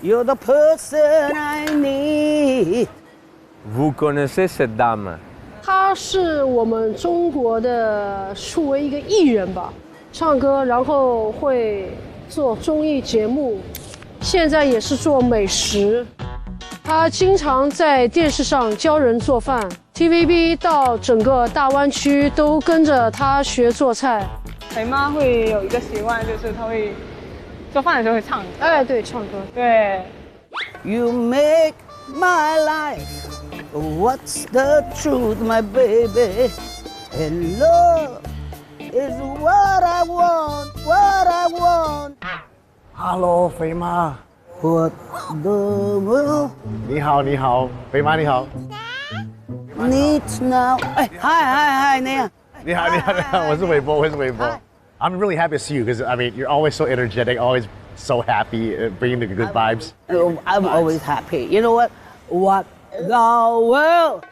You're the person I need. Vous connaissez cette dame? 他是我们中国的数为一个艺人吧，唱歌，然后会做综艺节目，现在也是做美食。他经常在电视上教人做饭 ，TVB 到整个大湾区都跟着他学做菜。肥妈会有一个习惯，就是她会做饭的时候会唱歌。哎，对，唱歌。对。You make my life. What's the truth, my baby? And love is what I want, what I want. Hello， 肥妈。What the world 你好，你好，肥妈你好。needs now. 哎，嗨，那样。你好，你好，你好，我是韦伯，我是韦伯。I'm really happy to see you because I mean you're always so energetic, always so happy, bringing the good vibes. I'm always happy. You know what? What the world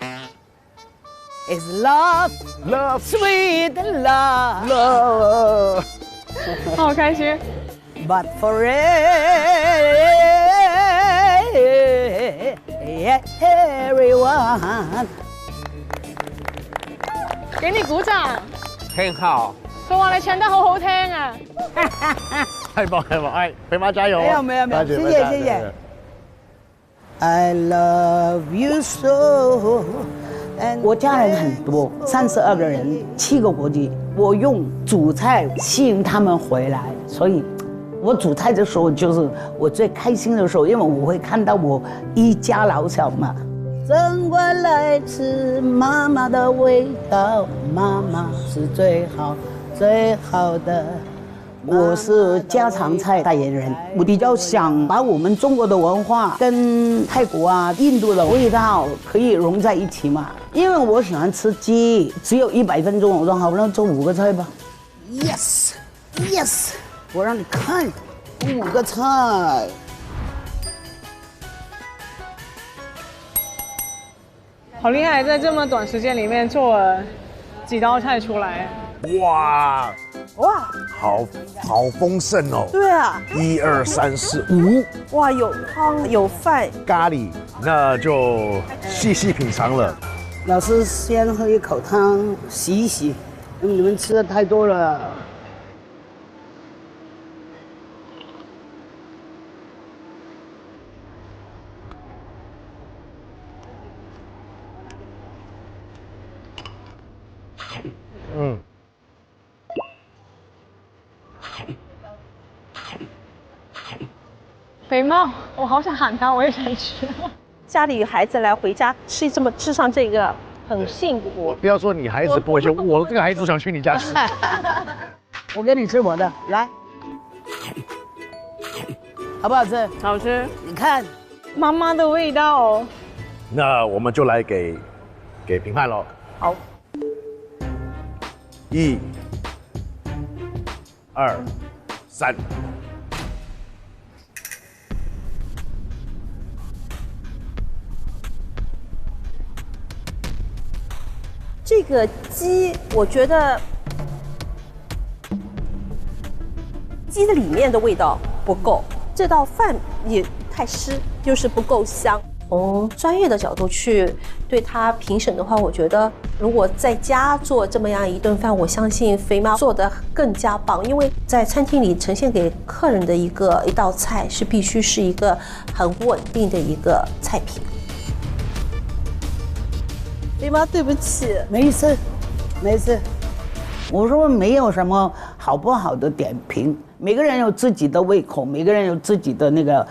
is love, Love, sweet love, love. 好开心。but for everyone. 给你鼓掌。很好。佢話你唱得好好聽啊！太棒太棒！哎，肥妈加油！没有，谢谢。I love you so. 我家人很多，32个人，7个国籍。我用煮菜吸引他们回来，所以，我煮菜的时候就是我最开心的时候，因为我会看到我一家老小嘛。真怪来自妈妈的味道，妈妈是最好的。我是家常菜代言人，我比较想把我们中国的文化跟泰国啊、印度的味道可以融在一起嘛。因为我喜欢吃鸡，只有100分钟，我说好，那做5个菜吧。Yes， 我让你看5个菜。好厉害，在这么短时间里面做了几道菜出来。哇，好丰盛哦。对啊， 1、2、3、4、5。哇，有汤有饭，咖喱，那就细细品尝了。老师先喝一口汤，洗一洗，因为你们吃的太多了。肥猫，我好想喊他，我也想吃。家里有孩子来回家吃上这个很幸福。不要说你孩子不会吃，我这个孩子想去你家吃。我给你吃我的，来，好不好吃？好吃，你看，妈妈的味道哦。那我们就来给评判喽。好。1、2、3。这个鸡，我觉得鸡的里面的味道不够，这道饭也太湿，就是不够香。从专业的角度去对它评审的话，我觉得如果在家做这么样一顿饭，我相信肥妈做得更加棒，因为在餐厅里呈现给客人的一道菜是必须是一个很稳定的一个菜品。肥妈，对不起，没事。我说没有什么好不好的点评，每个人有自己的胃口，每个人有自己的那个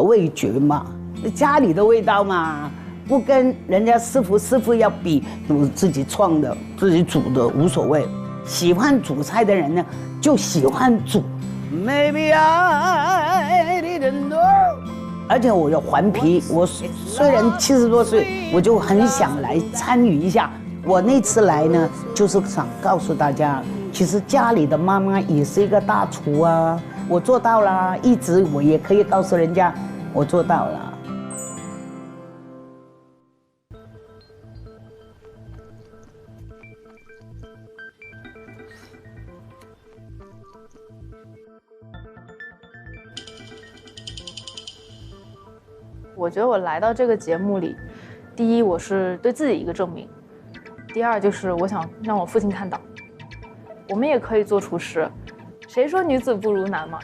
味觉嘛，家里的味道嘛，不跟人家师傅要比，我自己创的、自己煮的无所谓。喜欢煮菜的人呢，就喜欢煮。Maybe I didn't know。而且我有顽皮，我虽然70多岁，我就很想来参与一下。我那次来呢，就是想告诉大家，其实家里的妈妈也是一个大厨啊，我做到了，一直我也可以告诉人家，我做到了。我觉得我来到这个节目里，第一，我是对自己一个证明；第二，就是我想让我父亲看到，我们也可以做厨师。谁说女子不如男嘛？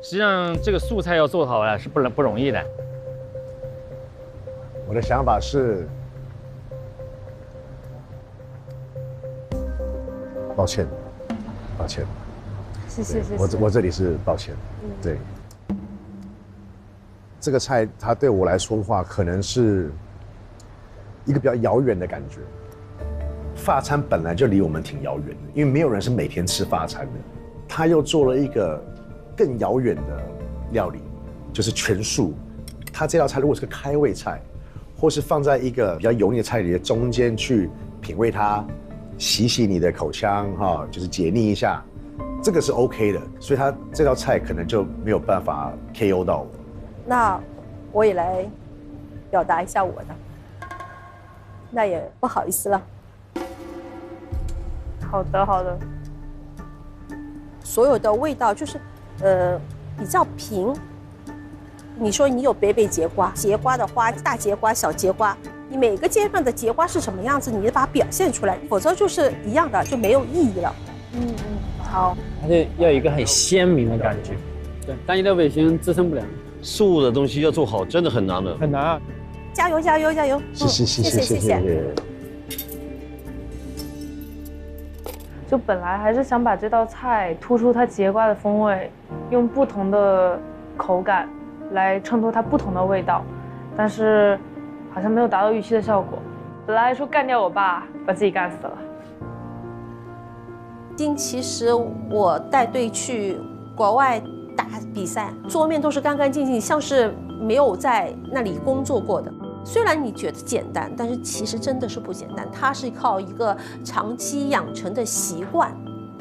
实际上，这个素菜要做好啊，是不容易的。我的想法是，抱歉，抱歉。谢谢。我这里是抱歉。对。这个菜它对我来说的话，可能是一个比较遥远的感觉。法餐本来就离我们挺遥远的，因为没有人是每天吃法餐的。他又做了一个更遥远的料理，就是全素。他这道菜如果是个开胃菜，或是放在一个比较油腻的菜里的中间去品味它，洗你的口腔哈，就是解腻一下，这个是 OK 的。所以他这道菜可能就没有办法 KO 到我。那我也来表达一下我的，那也不好意思了。好的。所有的味道就是，比较平。你说你有北节瓜，节瓜的花，大节瓜、小节瓜，你每个阶段的节瓜是什么样子，你把它表现出来，否则就是一样的，就没有意义了。好。它就要有一个很鲜明的感觉，对，单一的味型支撑不了。素的东西要做好，真的很难的。很难啊！加油！谢谢。就本来还是想把这道菜突出它节瓜的风味，用不同的口感来衬托它不同的味道，但是好像没有达到预期的效果。本来说干掉我爸，把自己干死了。其实我带队去国外打比赛，桌面都是干干净净，像是没有在那里工作过的。虽然你觉得简单，但是其实真的是不简单，它是靠一个长期养成的习惯。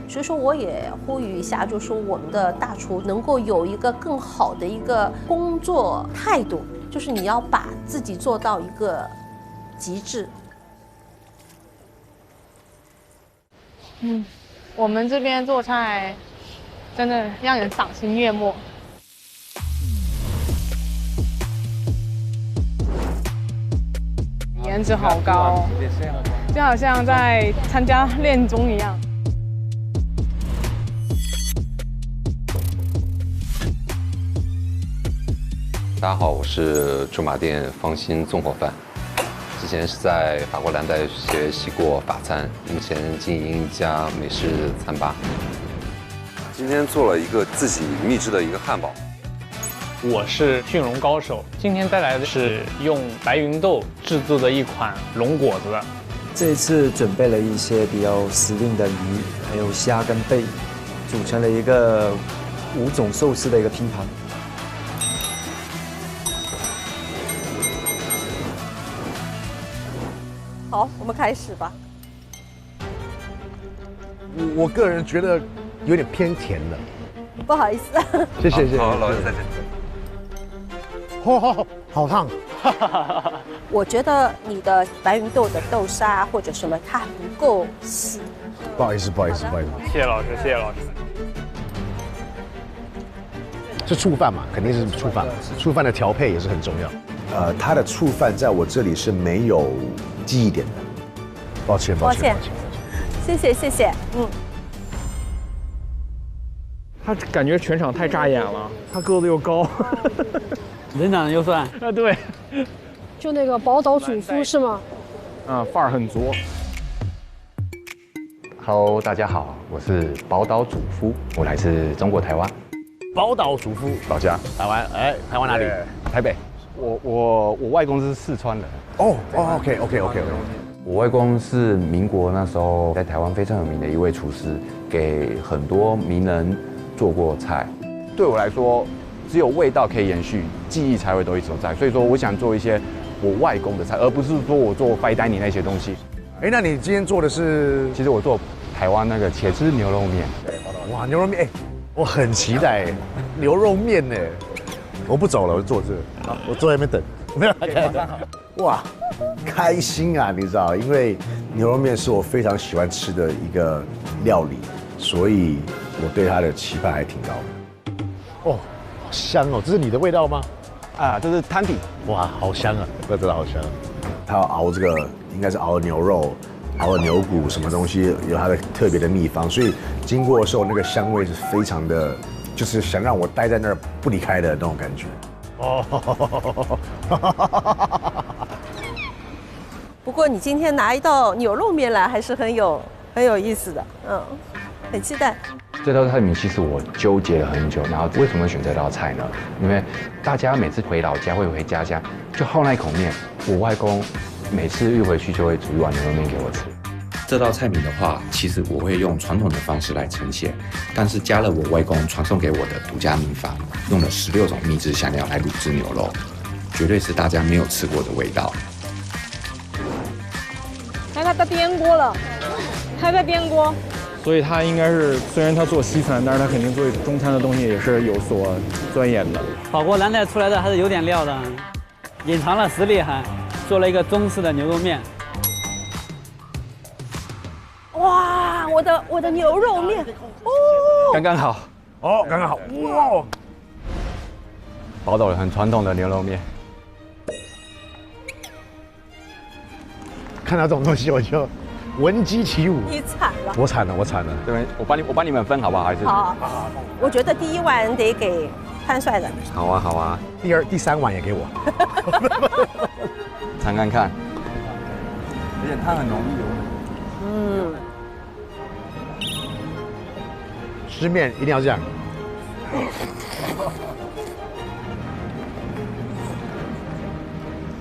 所以说，我也呼吁一下，就是说我们的大厨能够有一个更好的一个工作态度，就是你要把自己做到一个极致。我们这边做菜真的让人赏心悦目。颜值好高，就好像在参加恋综一样。大家好，我是驻马店芳心纵火饭，之前是在法国蓝带学习过法餐，目前经营一家美式餐吧。今天做了一个自己秘制的一个汉堡。我是驯龙高手，今天带来的是用白芸豆制作的一款龙果子。这一次准备了一些比较时令的鱼，还有虾跟贝，组成了一个5种寿司的一个拼盘。好，我们开始吧。我个人觉得有点偏甜的。不好意思。谢谢。好，老师再见。好烫。我觉得你的白芸豆的豆沙或者什么，它不够细。不好意思。谢谢老师。是醋饭嘛，肯定是醋饭。醋饭的调配也是很重要。它的醋饭在我这里是没有记忆点的。抱歉。谢谢。他感觉全场太扎眼了，他个子又高，人长得又帅啊，对，就那个宝岛主夫是吗？范儿很足。Hello， 大家好，我是宝岛主夫，我来自中国台湾。宝岛主夫，老家台湾，台湾哪里？台北。我外公是四川的。OK。我外公是民国那时候在台湾非常有名的一位厨师，给很多名人做过菜。对我来说，只有味道可以延续，记忆才会都一直都在。所以说，我想做一些我外公的菜，而不是说我做fine dining那些东西。那你今天做的是？其实我做台湾那个茄汁牛肉面。哇，牛肉面，我很期待牛肉面呢。我不走了，我就坐这。好，我坐在那边等。没有。哇，开心啊，你知道，因为牛肉面是我非常喜欢吃的一个料理，所以我对它的期盼还挺高的。哦，好香哦，这是你的味道吗？啊，这是汤底。哇，好香啊，这真的好香。它要熬这个，应该是熬牛肉、熬牛骨什么东西，有它的特别的秘方，所以经过的时候那个香味是非常的，就是想让我待在那儿不离开的那种感觉。哦，不过你今天拿一道牛肉面来，还是很有意思的，很期待。这道菜名其实我纠结了很久，然后为什么会选这道菜呢？因为大家每次回老家会回家乡，就好那一口面，我外公每次一回去就会煮一碗牛肉面给我吃。这道菜名的话，其实我会用传统的方式来呈现，但是加了我外公传送给我的独家秘法，用了16种秘制香料来卤制牛肉，绝对是大家没有吃过的味道。他在颠锅了，他在颠锅。所以他应该是，虽然他做西餐，但是他肯定做中餐的东西也是有所钻研的。法国蓝带出来的还是有点料的，隐藏了实力还做了一个中式的牛肉面。哇，我的牛肉面，刚刚好。哦，刚刚好。哇，宝岛很传统的牛肉面。看到这种东西我就闻鸡起舞。你惨了。我惨了。这边我帮你们分好不好？还是好。我觉得第1碗得给潘帅的。好啊。第2、第3碗也给我。尝看看。而且汤很浓郁哦。吃面一定要这样。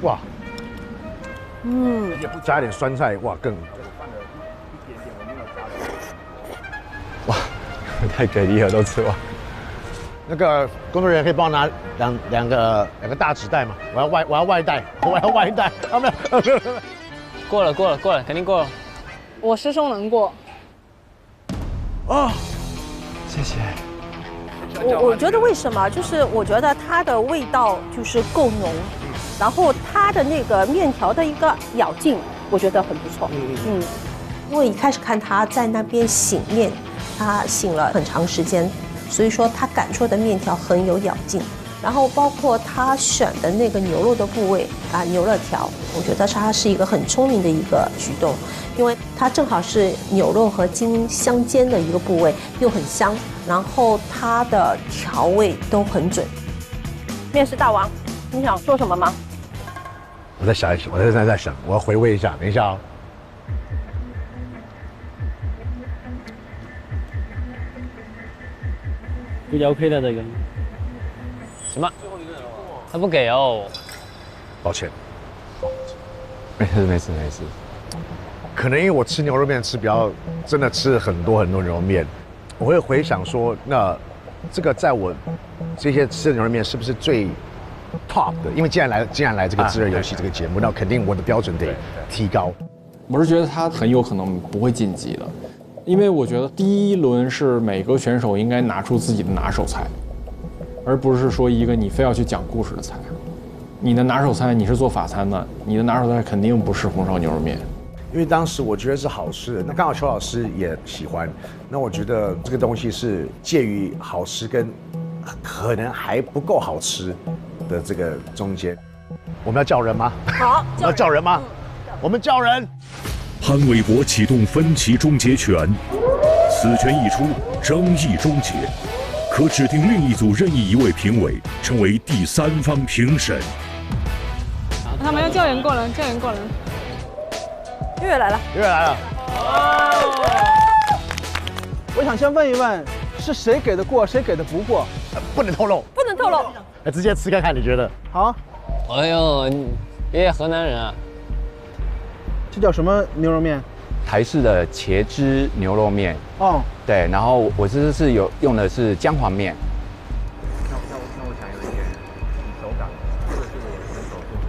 哇。也不加一点酸菜，哇，更。哇，太给力了，都吃完。那个工作人员可以帮我拿两个大纸袋吗？我要外带。啊，没有。过了，肯定过了。我师兄能过。哦，谢谢。我觉得为什么？就是我觉得它的味道就是够浓。然后它的那个面条的一个咬劲，我觉得很不错。因为一开始看他在那边醒面，他醒了很长时间，所以说他擀出的面条很有咬劲。然后包括他选的那个牛肉的部位啊，牛肋条，我觉得它是一个很聪明的一个举动，因为它正好是牛肉和筋相间的一个部位，又很香，然后它的调味都很准。面食大王，你想说什么吗？我再想一想，我在想，我要回味一下，等一下哦。估计 OK 的这个。什么？他不给哦。抱歉。没事。可能因为我吃牛肉面真的吃很多牛肉面，我会回想说，那这个在我这些吃的牛肉面是不是最top 的？因为既然来这个炙热游戏这个节目，那肯定我的标准得提高。我是觉得他很有可能不会晋级的，因为我觉得第1轮是每个选手应该拿出自己的拿手菜，而不是说一个你非要去讲故事的菜。你的拿手菜你是做法餐的，你的拿手菜肯定不是红烧牛肉面。因为当时我觉得是好吃的，那刚好邱老师也喜欢，那我觉得这个东西是介于好吃跟可能还不够好吃的这个中间。我们要叫人吗？好，我们要叫人吗？我们叫人。潘玮柏启动分歧终结权，此权一出，争议终结，可指定另一组任意1位评委成为第3方评审。他们要叫人过来，月月来了。我想先问一问，是谁给的过，谁给的不过？不能透露。直接吃看看，你觉得？好。哎呦，爷爷河南人啊。这叫什么牛肉面？台式的茄汁牛肉面。哦。对，然后我这是用的是姜黄面。那我想有一点手感，这个是我亲手做的。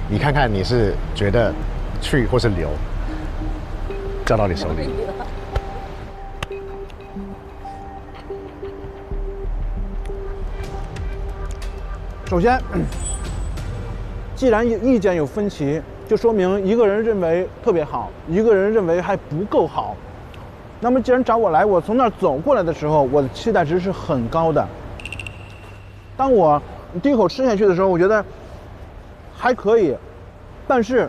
你看看你是觉得去或是留，交到你手里。首先，既然意见有分歧，就说明一个人认为特别好，一个人认为还不够好。那么既然找我来，我从那儿走过来的时候，我的期待值是很高的。当我第一口吃下去的时候，我觉得还可以，但是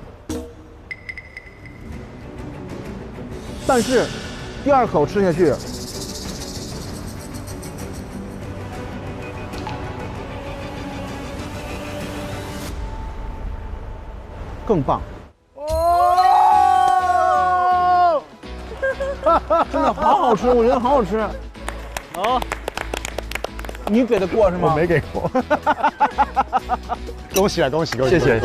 第二口吃下去，更棒。哦，真的好好吃，我觉得好好吃。好，你给的过是吗？我没给过。恭喜啊，恭喜！谢谢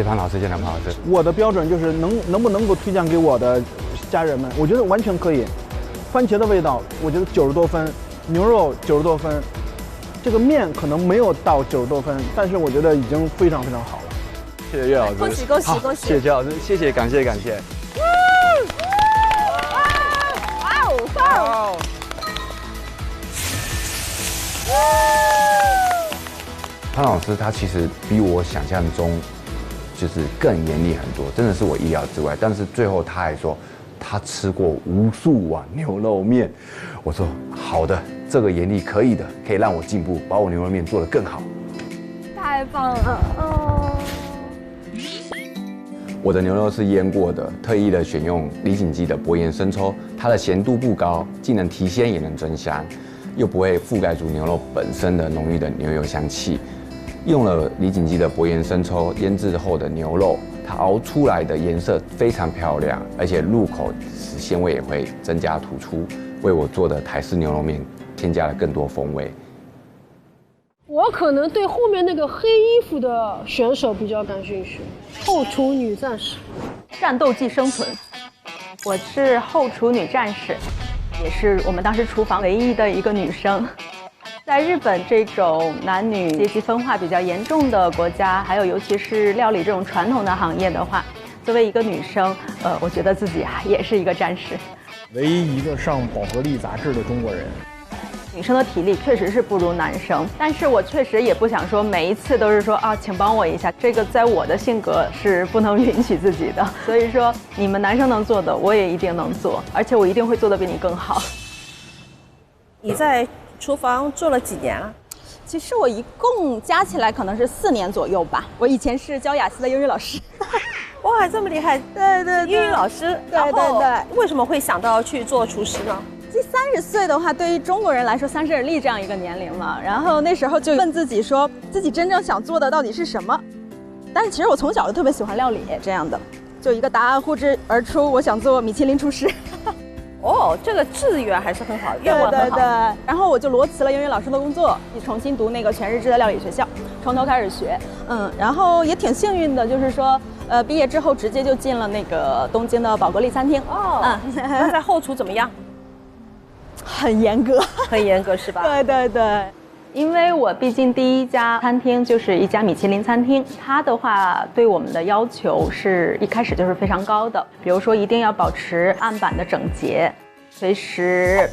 潘老师，谢谢潘老师。我的标准就是能不能够推荐给我的家人们，我觉得完全可以。番茄的味道，我觉得90多分，牛肉90多分，这个面可能没有到90多分，但是我觉得已经非常非常好了。谢谢岳老师，恭喜恭喜恭喜！谢谢岳老师，谢谢，感谢。哇哦！潘老师他其实比我想象中就是更严厉很多，真的是我意料之外。但是最后他还说他吃过无数碗牛肉面，我说好的，这个严厉可以的，可以让我进步，把我牛肉面做得更好。太棒了！哦。我的牛肉是腌过的，特意的选用李锦记的薄盐生抽，它的咸度不高，既能提鲜也能增香，又不会覆盖住牛肉本身的浓郁的牛油香气。用了李锦记的薄盐生抽腌制后的牛肉，它熬出来的颜色非常漂亮，而且入口时鲜味也会增加突出，为我做的台式牛肉面添加了更多风味。我可能对后面那个黑衣服的选手比较感兴趣，后厨女战士，战斗即生存。我是后厨女战士，也是我们当时厨房唯一的一个女生。在日本这种男女阶级分化比较严重的国家，还有尤其是料理这种传统的行业的话，作为一个女生，我觉得自己也是一个战士。唯一一个上宝格丽杂志的中国人。女生的体力确实是不如男生，但是我确实也不想说每一次都是说啊，请帮我一下，这个在我的性格是不能允许自己的。所以说，你们男生能做的，我也一定能做，而且我一定会做得比你更好。你在厨房做了几年了？其实我一共加起来可能是4年左右吧。我以前是教雅思的英语老师。哇，这么厉害！对，英语老师。对。为什么会想到去做厨师呢？这30岁的话，对于中国人来说，30而立这样一个年龄了。然后那时候就问自己说，自己真正想做的到底是什么？但是其实我从小就特别喜欢料理，这样的，就一个答案呼之而出，我想做米其林厨师。哦，这个志愿还是很好，愿望很好。对。然后我就裸辞了英语老师的工作，重新读那个全日制的料理学校，从头开始学。然后也挺幸运的，就是说，毕业之后直接就进了那个东京的宝格丽餐厅。哦。那在后厨怎么样？很严格，很严格是吧？对。因为我毕竟第一家餐厅就是一家米其林餐厅，它的话对我们的要求是一开始就是非常高的，比如说一定要保持案板的整洁，随时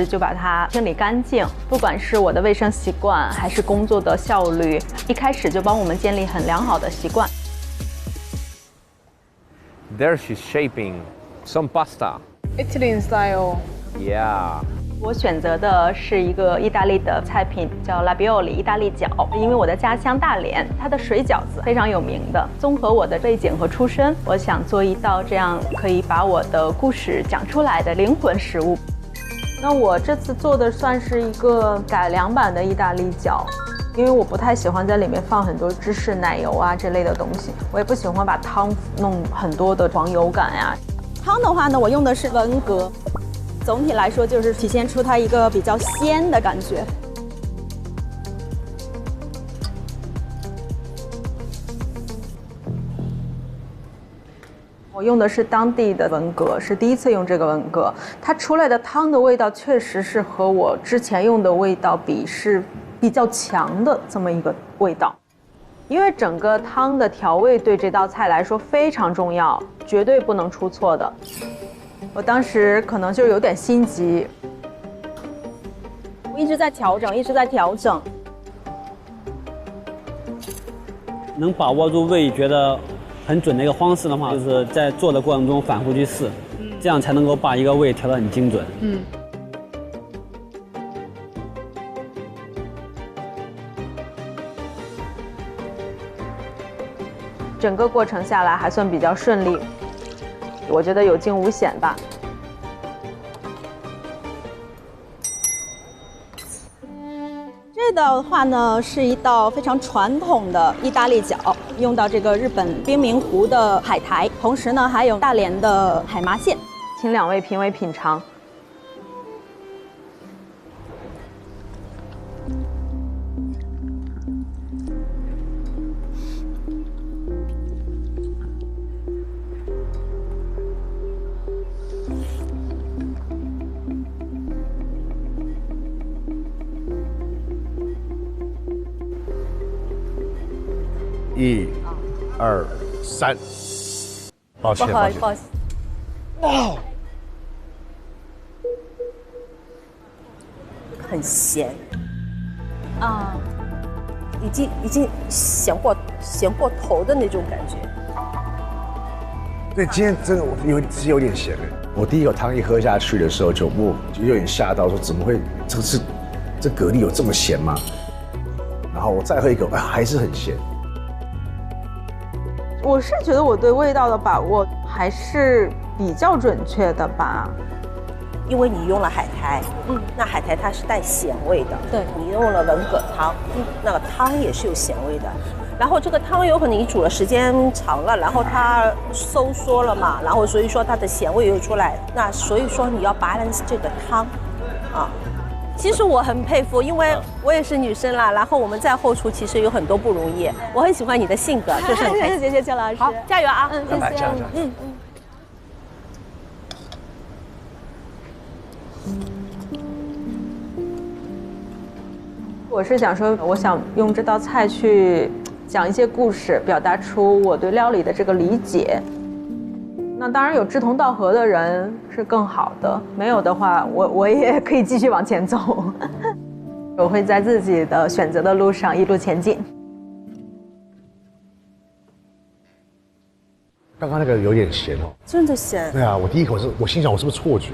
就把它清理干净，不管是我的卫生习惯还是工作的效率，一开始就帮我们建立很良好的习惯。There she's shaping some pasta. Italian style. Yeah. 我选择的是一个意大利的菜品，叫 Ravioli 意大利饺。因为我的家乡大连，它的水饺子非常有名的。综合我的背景和出身，我想做一道这样可以把我的故事讲出来的灵魂食物。那我这次做的算是一个改良版的意大利饺，因为我不太喜欢在里面放很多芝士、奶油啊这类的东西，我也不喜欢把汤弄很多的黄油感呀。汤的话呢，我用的是文蛤。总体来说，就是体现出它一个比较鲜的感觉。我用的是当地的文蛤，是第一次用这个文蛤，它出来的汤的味道确实是和我之前用的味道比是比较强的这么一个味道。因为整个汤的调味对这道菜来说非常重要，绝对不能出错的。我当时可能就有点心急，我一直在调整，一直在调整。能把握住味觉得很准的一个方式的话，就是在做的过程中反复去试，这样才能够把一个味调得很精准。整个过程下来还算比较顺利，我觉得有惊无险吧。这道的话呢，是一道非常传统的意大利饺，用到这个日本冰明湖的海苔，同时呢还有大连的海麻馅，请2位评委品尝。1、2、3，抱歉，不好意思。哇，很咸啊，已经咸过头的那种感觉。对，今天真的有点咸哎。我第一口汤一喝下去的时候，就有点吓到，说怎么会这蛤蜊有这么咸吗？然后我再喝一口，还是很咸。我是觉得我对味道的把握还是比较准确的吧，因为你用了海苔，那海苔它是带咸味的，对，你用了文蛤汤，那个汤也是有咸味的，然后这个汤有可能你煮的时间长了，然后它收缩了嘛，然后所以说它的咸味又出来，那所以说你要 balance 这个汤，啊。其实我很佩服，因为我也是女生啦，然后我们在后厨其实有很多不容易。我很喜欢你的性格，就是很开心。谢谢邱老师，好，加油啊！谢谢。我是想说，我想用这道菜去讲一些故事，表达出我对料理的这个理解。那当然有志同道合的人是更好的，没有的话，我也可以继续往前走。我会在自己的选择的路上一路前进。刚刚那个有点咸哦，真的咸。对啊，我第一口我心想我是不是错觉？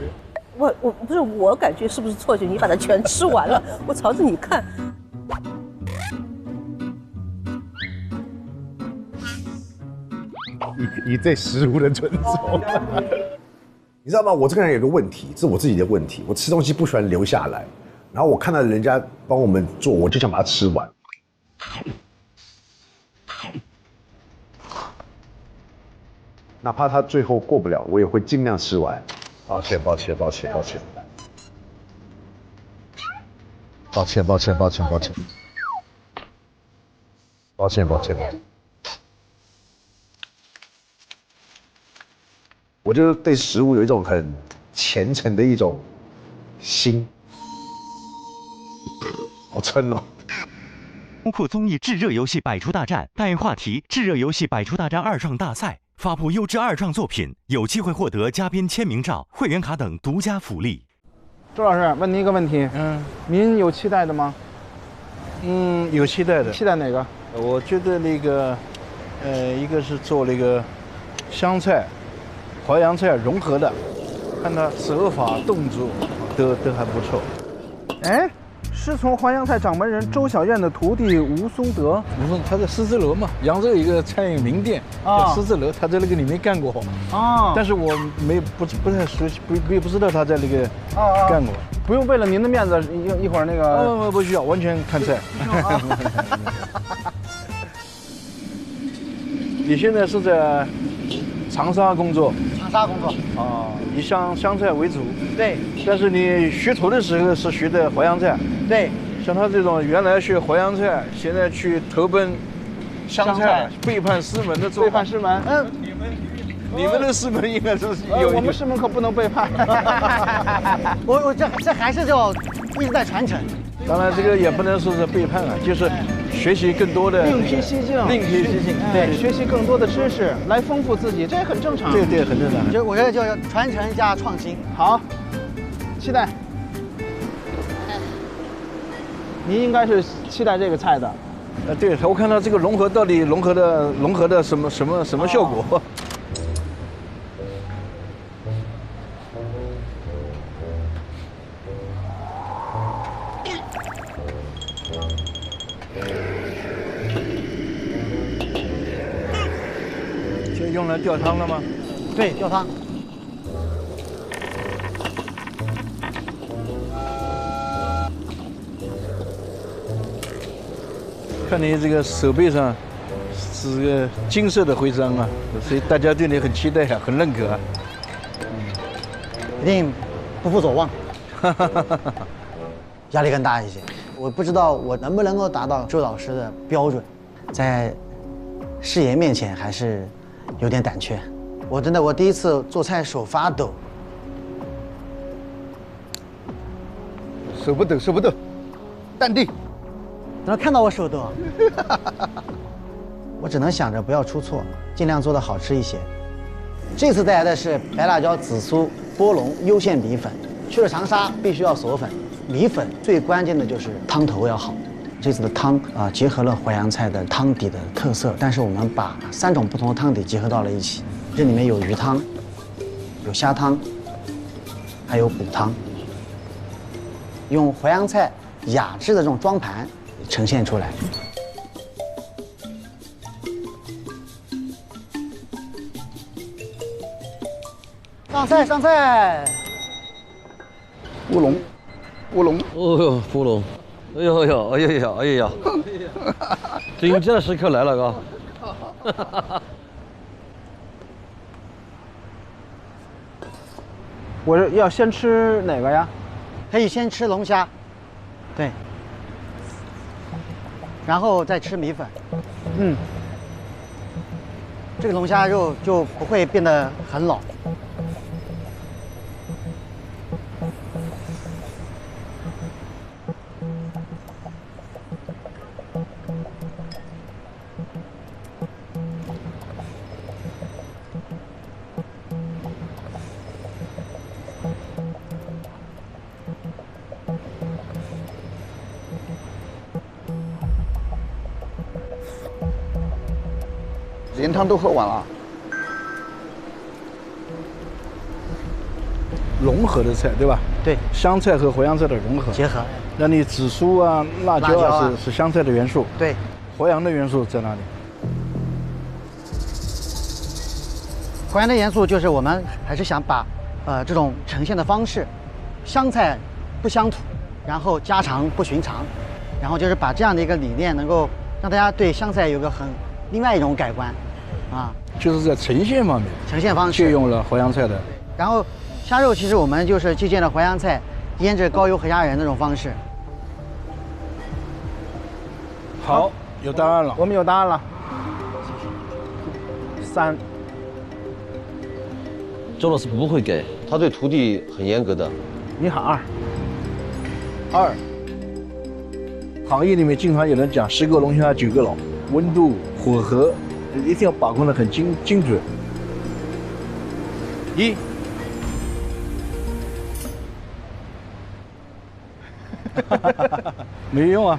我不是，我感觉是不是错觉？你把它全吃完了，我朝着你看。以对食物的尊重，你知道吗？我这个人有个问题，这是我自己的问题。我吃东西不喜欢留下来，然后我看到人家帮我们做，我就想把它吃完。哪怕他最后过不了，我也会尽量吃完。抱歉。我就是对食物有一种很虔诚的一种心，好撑哦。包括综艺《炙热游戏百厨大战》带话题《炙热游戏百厨大战二创大赛》，发布优质二创作品，有机会获得嘉宾签名照、会员卡等独家福利。周老师，问您一个问题，您有期待的吗？有期待的。期待哪个？我觉得那个，一个是做那个湘菜、淮扬菜融合的，看他手法动作都还不错。哎，师从淮扬菜掌门人周小燕的徒弟吴松德。他在狮子楼嘛，扬州有一个餐饮名店叫狮子楼，他在那个里面干过。但是我不太熟悉，不知道他在那个干过。不用为了您的面子，一会儿那个。不需要，完全看菜。你现在是在长沙工作？长沙工作。以湘菜为主。对。但是你学徒的时候是学的淮扬菜。对。像他这种原来学淮扬菜，现在去投奔湘菜，背叛师门的做法。背叛师门。你们的师门应该是有。我们师门可不能背叛。我这还是要一直在传承。当然，这个也不能说是背叛啊，就是学习更多的另辟蹊径，对，学习更多的知识来丰富自己，这也很正常。对，很正常。就我觉得叫传承加创新。好，期待。您应该是期待这个菜的。对，我看到这个融合到底融合的什么效果？这用来吊汤了吗？对，吊汤。看你这个手背上是个金色的徽章啊，所以大家对你很期待啊，很认可啊。一定不负所望，压力更大一些。我不知道我能不能够达到周老师的标准，在誓言面前还是有点胆怯。我第一次做菜手发抖，手不抖，淡定。等他看到我手抖，我只能想着不要出错，尽量做得好吃一些。这次带来的是白辣椒紫苏波龙优馅米粉，去了长沙必须要锁粉。米粉最关键的就是汤头要好。这次的汤结合了淮扬菜的汤底的特色，但是我们把3种不同的汤底结合到了一起。这里面有鱼汤，有虾汤，还有骨汤，用淮扬菜雅致的这种装盘呈现出来。上菜！乌龙，哦哟，乌龙，哎呀，真正时刻来了，哥。我要先吃哪个呀？可以先吃龙虾，对，然后再吃米粉。这个龙虾肉就不会变得很老。连汤都喝完了。融合的菜对吧？对，湘菜和淮扬菜的融合结合。那你紫苏啊、辣椒啊是湘菜的元素，对，淮扬的元素在哪里？淮扬的元素就是我们还是想把这种呈现的方式，湘菜不乡土，然后家常不寻常，然后就是把这样的一个理念能够让大家对湘菜有个另外一种改观。就是在呈现方面，呈现方式借用了淮扬菜的。然后虾肉其实我们就是借鉴了淮扬菜腌制高油河虾仁那种方式。好，有答案了，我们有答案了。3。周老师不会给，他对徒弟很严格的。你喊2。行业里面经常有人讲10个龙虾9个老，温度、火候一定要把控得很精准。1。没用啊，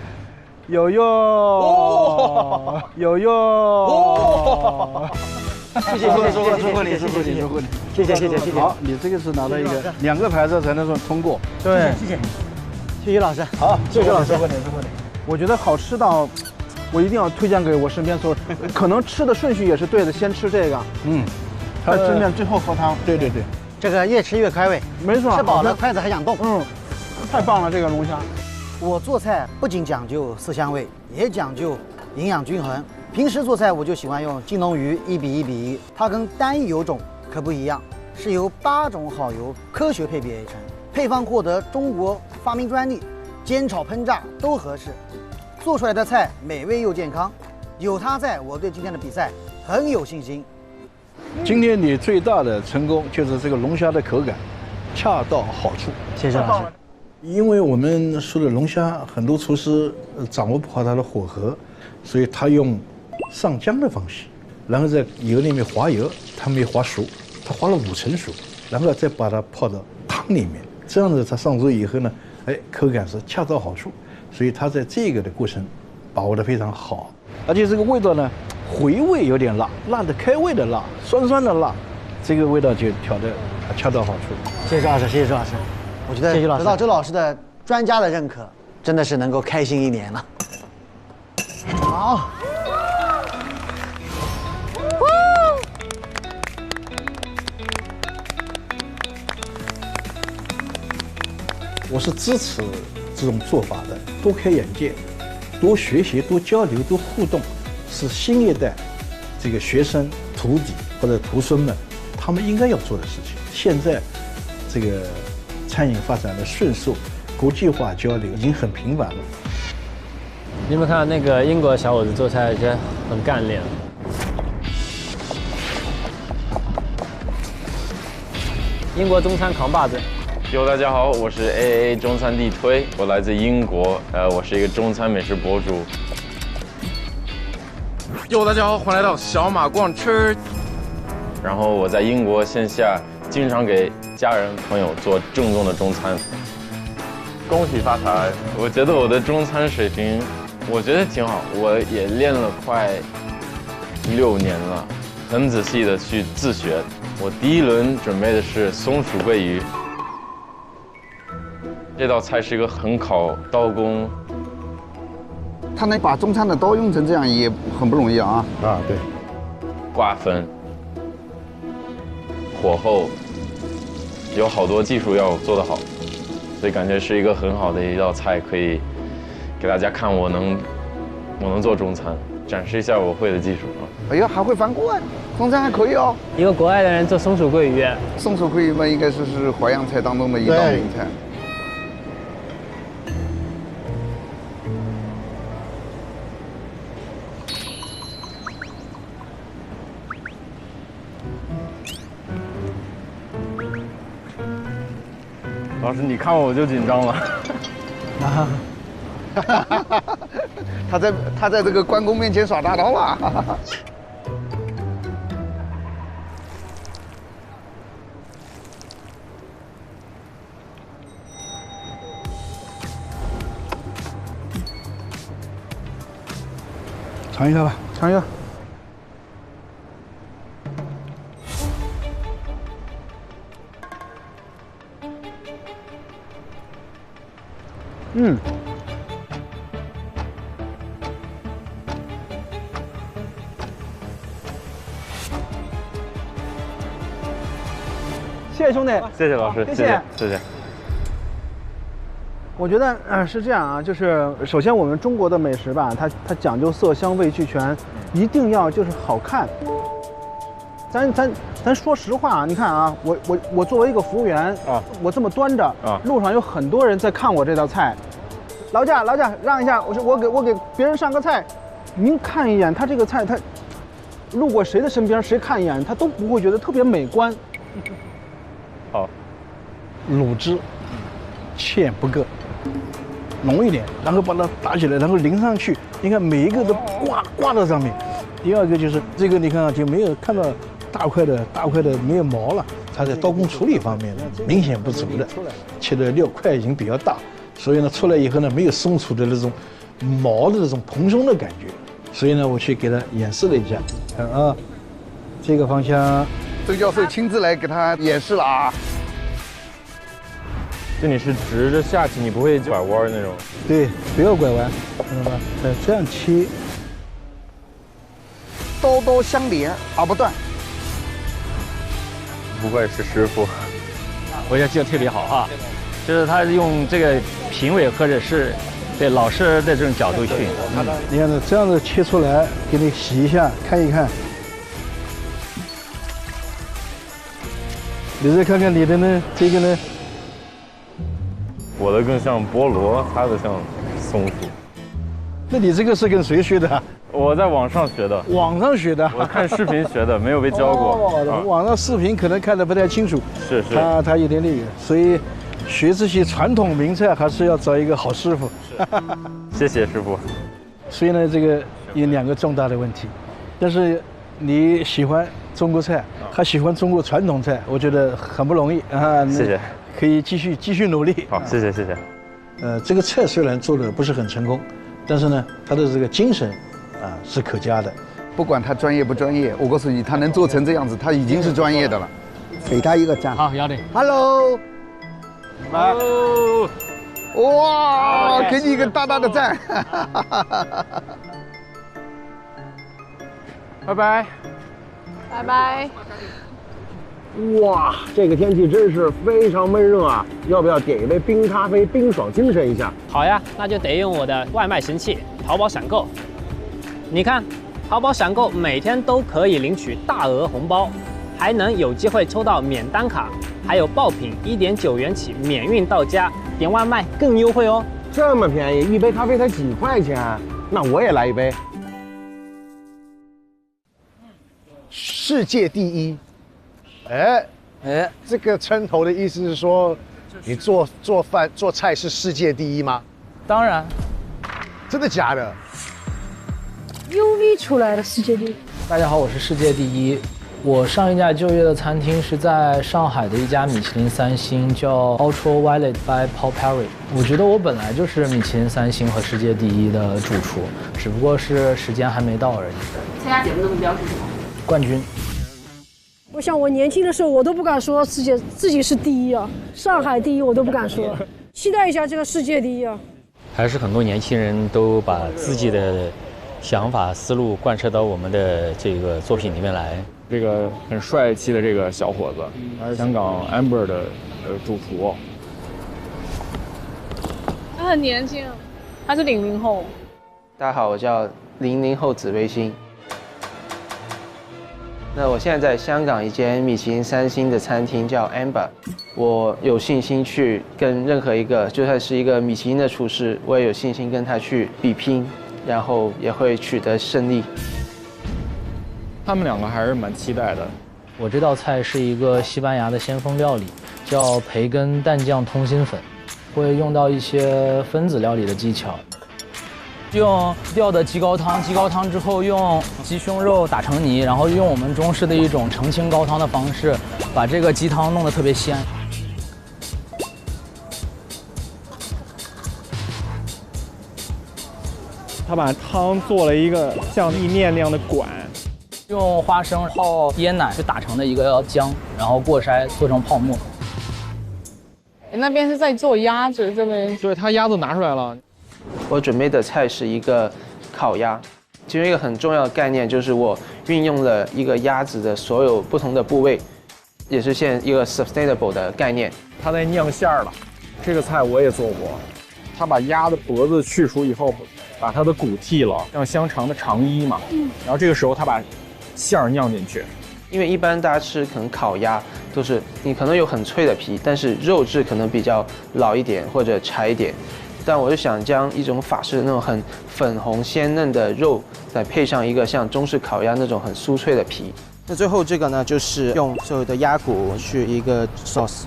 有用，有用。谢谢，祝贺你，谢谢。好，你这个是拿到一个2个牌子才能说通过。对，谢谢老师。好，谢谢老师。祝贺你。我觉得好吃到，我一定要推荐给我身边所有，可能吃的顺序也是对的，先吃这个，再吃面，最后喝汤。对，这个越吃越开胃，没错，吃饱了筷子还想动。太棒了，这个龙虾。我做菜不仅讲究色香味，也讲究营养均衡。平时做菜我就喜欢用金龙鱼1比1比1，它跟单一油种可不一样，是由8种好油科学配比而成，配方获得中国发明专利，煎炒烹炸都合适，做出来的菜美味又健康。有它在，我对今天的比赛很有信心。今天你最大的成功就是这个龙虾的口感恰到好处。谢谢老师。因为我们说的龙虾，很多厨师掌握不好它的火候，所以他用上浆的方式，然后在油里面滑油，它没滑熟，它滑了5成熟，然后再把它泡到汤里面，这样子它上桌以后呢，口感是恰到好处，所以它在这个的过程把握得非常好，而且这个味道呢，回味有点辣，辣的开胃的辣，酸酸的辣，这个味道就调得恰到好处。谢谢周老师，谢谢周老师。我觉得得到周老师的专家的认可，真的是能够开心一年了。好。我是支持这种做法的，多开眼界，多学习，多交流，多互动，是新一代这个学生、徒弟或者徒孙们他们应该要做的事情。现在这个餐饮发展的迅速，国际化交流已经很频繁了。你有没有看到那个英国小伙子做菜，觉得很干练？英国中餐扛把子。哟，大家好，我是 AA 中餐地推，我来自英国，我是一个中餐美食博主。哟，大家好，欢迎来到小马逛吃。然后我在英国线下经常给家人朋友做正宗的中餐。恭喜发财！我觉得我的中餐水平，我觉得挺好，我也练了快6年了，很仔细的去自学。我第一轮准备的是松鼠桂鱼。这道菜是一个很考刀工，他能把中餐的刀用成这样也很不容易啊！啊，对，挂分、火候，有好多技术要做得好，所以感觉是一个很好的一道菜，可以给大家看我能做中餐，展示一下我会的技术啊！哎呀，还会翻锅，中餐还可以哦。一个国外的人做松鼠桂鱼，松鼠桂鱼嘛，应该是淮扬菜当中的一道名菜。老师，你看我就紧张了。他在这个关公面前耍大刀了。尝一下吧，尝一下。谢谢兄弟，谢谢老师，谢谢。我觉得是这样啊，就是首先我们中国的美食吧，它讲究色香味俱全，一定要就是好看。咱说实话啊，你看啊，我作为一个服务员啊，我这么端着啊，路上有很多人在看我这道菜，劳驾让一下，我给别人上个菜，您看一眼他这个菜，他路过谁的身边谁看一眼，他都不会觉得特别美观。好，卤汁芡不够，浓一点，然后把它打起来，然后淋上去，你看每一个都挂到上面。第二个就是这个，你看啊，就没有看到大块的没有毛了，它在刀工处理方面明显不足的，切的料块已经比较大，所以呢出来以后呢没有松鼠的那种毛的那种蓬松的感觉，所以呢我去给它演示了一下，看啊，这个方向。周教授亲自来给他演示了啊！就你是直着下去，你不会拐弯那种。对，不要拐弯，看到吧？这样切，刀刀相连而不断。不愧是师傅，我觉得这个特别好哈，就是他用这个评委或者是对老师的这种角度去。你看这样子切出来，给你洗一下，看一看。你再看看你的呢？这个呢？我的更像菠萝，他的像松鼠。那你这个是跟谁学的？我在网上学的。网上学的？我看视频学的，没有被教过。网上视频可能看得不太清楚。是。他有点那个，所以学这些传统名菜还是要找一个好师傅。谢谢师傅。所以呢，这个有2个重大的问题，但是你喜欢中国菜，还喜欢中国传统菜，我觉得很不容易啊。谢谢。可以继续努力。好，谢谢谢谢。这个菜虽然做的不是很成功，但是呢，他的这个精神啊是可嘉的。不管他专业不专业，我告诉你，他能做成这样子，他已经是专业的了。给他一个赞。好，要得。Hello。哦。哇，给你一个大大的赞。拜拜。拜拜。哇，这个天气真是非常闷热啊！要不要点一杯冰咖啡，冰爽精神一下？好呀，那就得用我的外卖神器淘宝闪购。你看，淘宝闪购每天都可以领取大额红包，还能有机会抽到免单卡，还有爆品1.9元起免运到家，点外卖更优惠哦。这么便宜，一杯咖啡才几块钱，那我也来一杯。世界第一。这个称头的意思是说，你做饭做菜是世界第一吗？当然。真的假的 ？UV 出来的世界第一。大家好，我是世界第一。我上一家就业的餐厅是在上海的一家米其林3星，叫 Ultraviolet by Paul Perry。我觉得我本来就是米其林3星和世界第一的主厨，只不过是时间还没到而已。参加节目的目标是什么？冠军。我想我年轻的时候，我都不敢说自己是第一啊，上海第一我都不敢说。期待一下这个世界第一啊！还是很多年轻人都把自己的想法思路贯彻到我们的这个作品里面来。这个很帅气的这个小伙子，他是香港 Amber 的主厨。他很年轻，他是00后。大家好，我叫00后紫微星。那我现在在香港一间米其林3星的餐厅叫 Amber， 我有信心去跟任何一个就算是一个米其林的厨师，我也有信心跟他去比拼，然后也会取得胜利。他们2个还是蛮期待的。我这道菜是一个西班牙的先锋料理，叫培根蛋酱通心粉，会用到一些分子料理的技巧。用吊的鸡高汤，鸡高汤之后用鸡胸肉打成泥，然后用我们中式的一种澄清高汤的方式，把这个鸡汤弄得特别鲜。他把汤做了一个像意面那样的管，用花生泡椰奶去打成的一个浆，然后过筛做成泡沫。那边是在做鸭子，这边对，他鸭子拿出来了。我准备的菜是一个烤鸭，其中一个很重要的概念就是我运用了一个鸭子的所有不同的部位，也是现在一个 sustainable 的概念。他在酿馅儿了，这个菜我也做过。他把鸭的脖子去除以后，把它的骨剔了，像香肠的肠衣嘛。然后这个时候他把馅儿酿进去。因为一般大家吃可能烤鸭都是你可能有很脆的皮，但是肉质可能比较老一点或者柴一点。但我就想将一种法式的那种很粉红鲜嫩的肉，再配上一个像中式烤鸭那种很酥脆的皮。那最后这个呢，就是用所有的鸭骨去一个 sauce。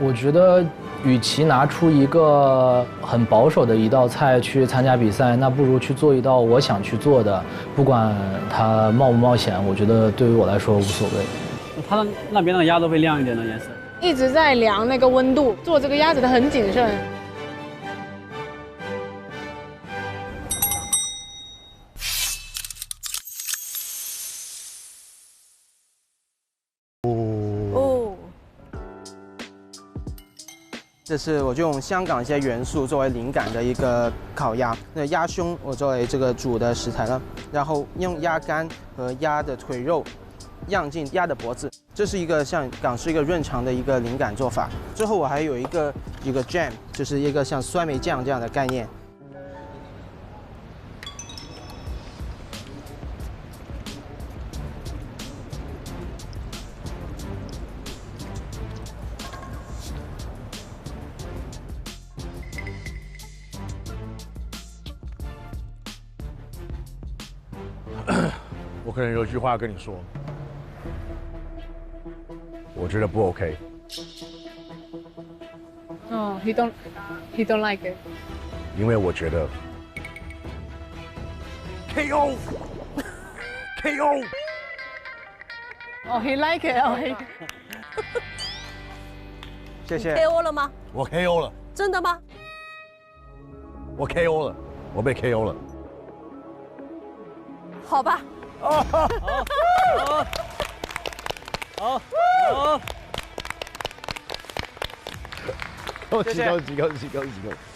我觉得，与其拿出一个很保守的一道菜去参加比赛，那不如去做一道我想去做的，不管它冒不冒险，我觉得对于我来说无所谓。它那边的鸭都会亮一点的颜色。一直在量那个温度，做这个鸭子的很谨慎。这是我就用香港一些元素作为灵感的一个烤鸭。那鸭胸我作为这个主的食材了，然后用鸭肝和鸭的腿肉酿进鸭的脖子，这是一个像港式一个润肠的一个灵感做法。最后我还有一个 jam， 就是一个像酸梅酱这样的概念。我可能有句话跟你说，我觉得不 OK。哦、he don't like it。因为我觉得 KO。哦、he like it， 哦、he。谢谢。 KO 了吗？我 KO 了。真的吗？我 KO 了，我被 KO 了。好吧。好。恭喜！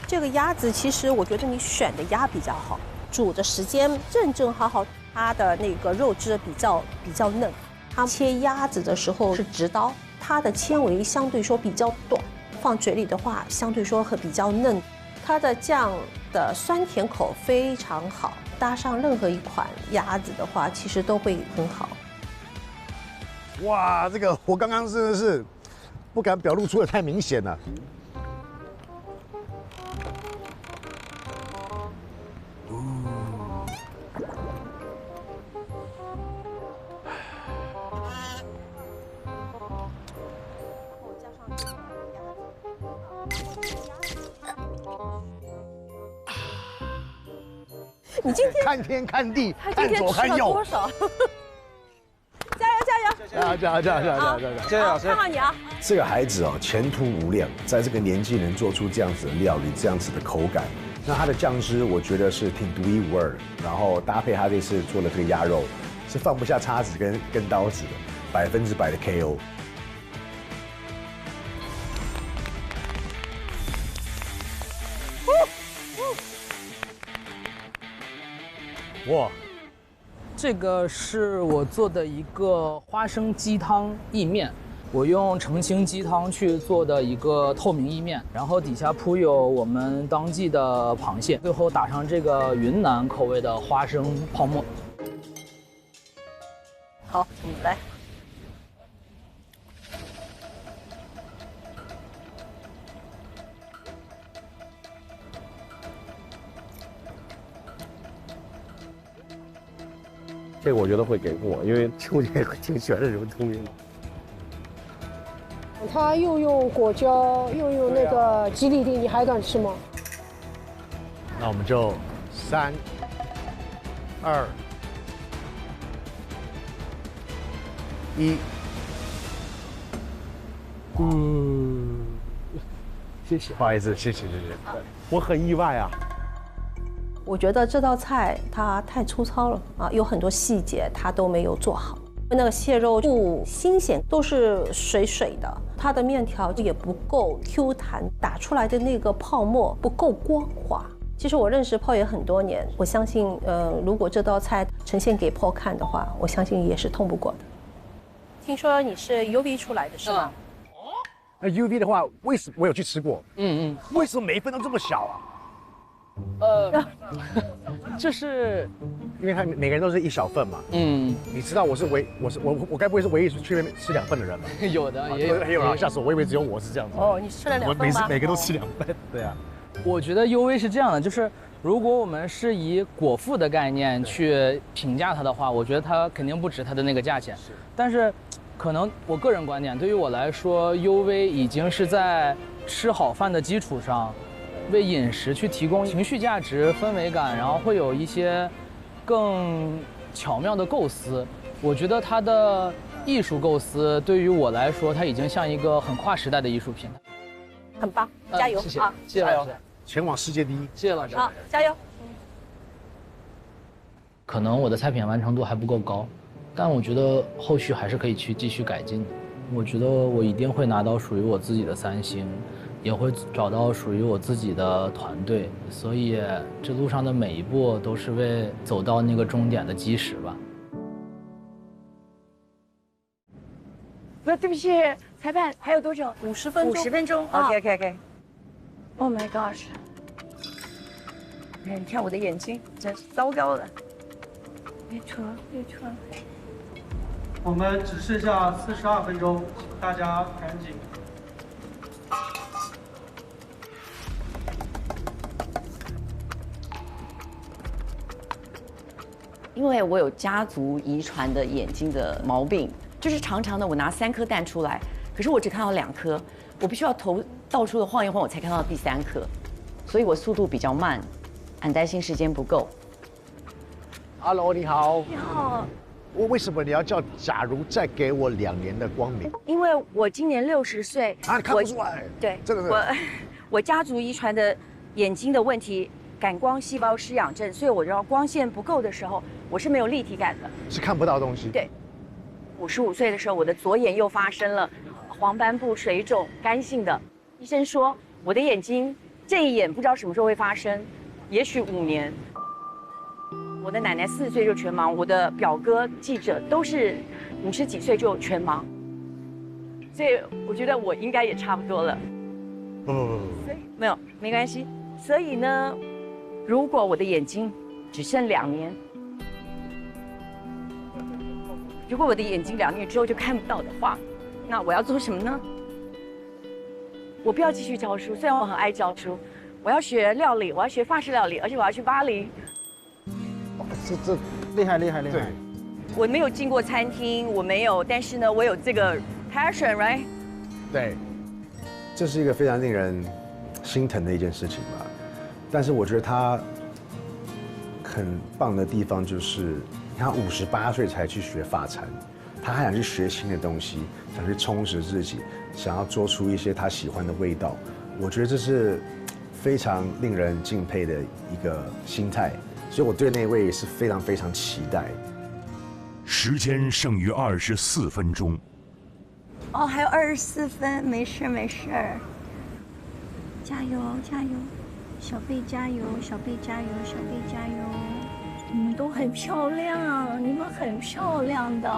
这个鸭子其实我觉得你选的鸭比较好，煮的时间正好，它的那个肉质比较嫩。它切鸭子的时候是直刀，它的纤维相对说比较短，放嘴里的话相对说会比较嫩。它的酱的酸甜口非常好，搭上任何一款鸭子的话，其实都会很好。哇，这个我刚刚真的是不敢表露出的太明显了。你今天看天看地，看左看右，多少？加油！谢谢老师。看好你啊！这个孩子哦，前途无量，在这个年纪能做出这样子的料理，这样子的口感，那他的酱汁我觉得是挺独一无二的。然后搭配他这次做的这个鸭肉，是放不下叉子跟刀子的，100%的 KO。哇，这个是我做的一个花生鸡汤意面，我用澄清鸡汤去做的一个透明意面，然后底下铺有我们当季的螃蟹，最后打上这个云南口味的花生泡沫。好，来。这个我觉得会给我，因为我也挺喜欢这种东西的。它又用果胶，又用那个吉利丁，你还敢吃吗？那我们就3、2、1。谢谢，不好意思，谢谢。我很意外啊。我觉得这道菜它太粗糙了啊，有很多细节它都没有做好。那个蟹肉不新鲜，都是水水的，它的面条也不够 Q 弹，打出来的那个泡沫不够光滑。其实我认识泡爷很多年，我相信，如果这道菜呈现给泡看的话，我相信也是通不过的。听说你是 UV 出来的是吗？那 UV 的话，我有去吃过。为什么每一份都这么小啊？就是因为他每个人都是一小份嘛。你知道我该不会是唯一去那边吃2份的人吧？有的也有啊，吓死我！我以为只有我是这样子。哦，你吃了2份吗？我每个都吃2份。对啊。我觉得 UV 是这样的，就是如果我们是以果腹的概念去评价它的话，我觉得它肯定不值它的那个价钱。但是，可能我个人观点，对于我来说 ，UV 已经是在吃好饭的基础上，为饮食去提供情绪价值、氛围感，然后会有一些更巧妙的构思。我觉得它的艺术构思对于我来说，它已经像一个很跨时代的艺术品。很棒，加油！谢谢，啊，谢谢老师，前往世界第一。谢谢老师。好，加油！可能我的菜品完成度还不够高，但我觉得后续还是可以去继续改进的。我觉得我一定会拿到属于我自己的3星，也会找到属于我自己的团队，所以这路上的每一步都是为走到那个终点的基石吧。不是，对不起，裁判还有多久？50分钟。50分钟。OK。Oh my gosh！ 你看我的眼睛，真是糟糕了。别扯。我们只剩下42分钟，大家赶紧。因为我有家族遗传的眼睛的毛病，就是常常的我拿3颗蛋出来，可是我只看到2颗，我必须要到处的晃一晃，我才看到第3颗，所以我速度比较慢，很担心时间不够。Hello， 你好。你好。为什么你要叫假如再给我2年的光明？因为我今年60岁啊，看不出来。对，真的我家族遗传的眼睛的问题，感光细胞失养症，所以我知道光线不够的时候，我是没有立体感的，是看不到东西。对，55岁的时候，我的左眼又发生了黄斑部水肿，干性的。医生说我的眼睛这一眼不知道什么时候会发生，也许5年。我的奶奶40岁就全盲，我的表哥记者都是50几岁就全盲，所以我觉得我应该也差不多了。不，所以没关系。所以呢，如果我的眼睛只剩2年，如果我的眼睛2年之后就看不到的话，那我要做什么呢？我不要继续教书，虽然我很爱教书，我要学料理，我要学法式料理，而且我要去巴黎。这厉害。我没有进过餐厅，我没有，但是呢，我有这个 passion，right？ 对，这是一个非常令人心疼的一件事情吧。但是我觉得他很棒的地方就是，他58岁才去学法餐，他还想去学新的东西，想去充实自己，想要做出一些他喜欢的味道。我觉得这是非常令人敬佩的一个心态。所以我对那位也是非常非常期待。时间剩余24分钟。哦，还有24分，没事，加油，小贝加油，小贝加油。你们都很漂亮，你们很漂亮的。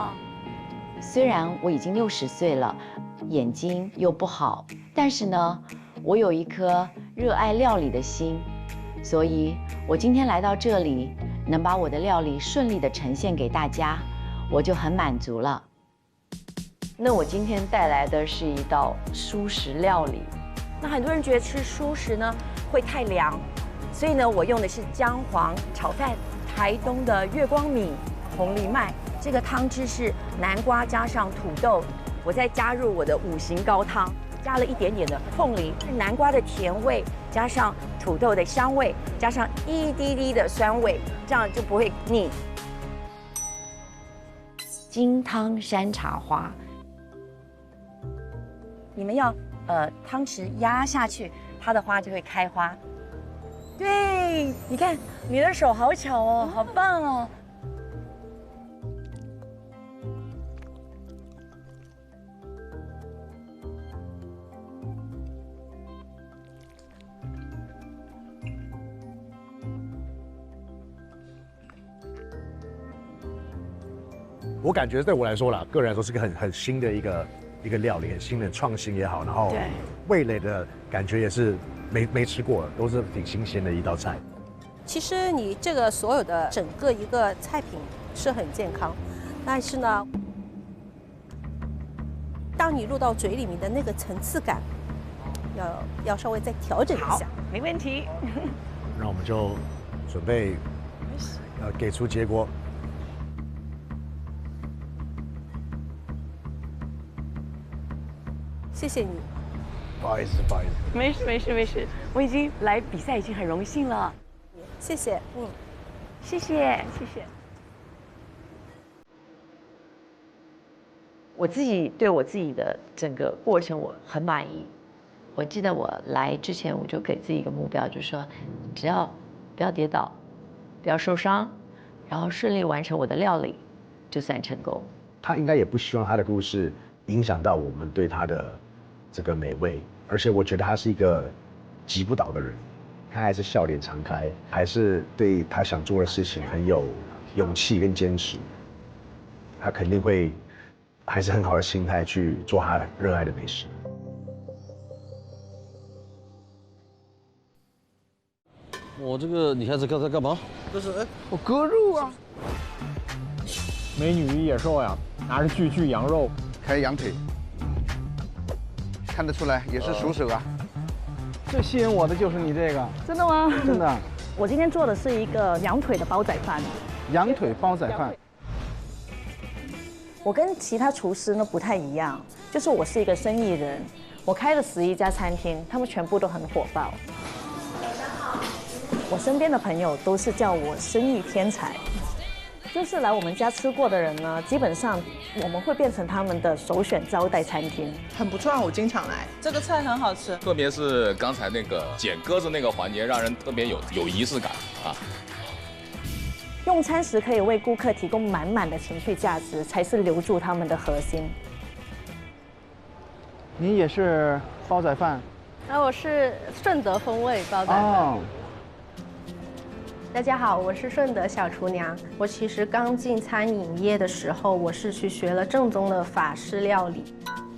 虽然我已经60岁了，眼睛又不好，但是呢，我有一颗热爱料理的心。所以，我今天来到这里，能把我的料理顺利地呈现给大家，我就很满足了。那我今天带来的是一道蔬食料理。那很多人觉得吃蔬食呢会太凉，所以呢，我用的是姜黄炒饭，台东的月光米、红藜麦。这个汤汁是南瓜加上土豆，我再加入我的5行高汤。加了一点点的凤梨，南瓜的甜味，加上土豆的香味，加上一滴滴的酸味，这样就不会腻。金汤山茶花，你们要汤匙压下去，它的花就会开花。对，你看你的手好巧哦，好棒哦。我感觉对我来说啦，个人来说是个很新的一个料理，很新的创新也好，然后味蕾的感觉也是没吃过，都是挺新鲜的一道菜。其实你这个所有的整个一个菜品是很健康，但是呢，当你入到嘴里面的那个层次感，要稍微再调整一下。没问题。那我们就准备给出结果。谢谢你。不好意思。没事，我已经来比赛已经很荣幸了。谢谢，谢谢。我自己对我自己的整个过程我很满意。我记得我来之前我就给自己一个目标，就是说，只要不要跌倒，不要受伤，然后顺利完成我的料理，就算成功。他应该也不希望他的故事影响到我们对他的这个美味，而且我觉得他是一个击不倒的人，他还是笑脸常开，还是对他想做的事情很有勇气跟坚持，他肯定会还是很好的心态去做他热爱的美食。我这个你看这刚才干嘛？这是我割肉啊！美女与野兽呀，拿着锯羊肉，开羊腿，看得出来也是熟手啊。最吸引我的就是你这个，真的吗？真的。我今天做的是一个羊腿的煲仔饭。羊腿煲仔饭。我跟其他厨师呢不太一样，就是我是一个生意人，我开了11家餐厅，他们全部都很火爆。我身边的朋友都是叫我生意天才。就是来我们家吃过的人呢，基本上我们会变成他们的首选招待餐厅。很不错啊，我经常来。这个菜很好吃，特别是刚才那个捡鸽子那个环节，让人特别有仪式感啊。用餐时可以为顾客提供满满的情绪价值，才是留住他们的核心。你也是煲仔饭？我是顺德风味煲仔饭。哦。大家好，我是顺德小厨娘。我其实刚进餐饮业的时候，我是去学了正宗的法式料理。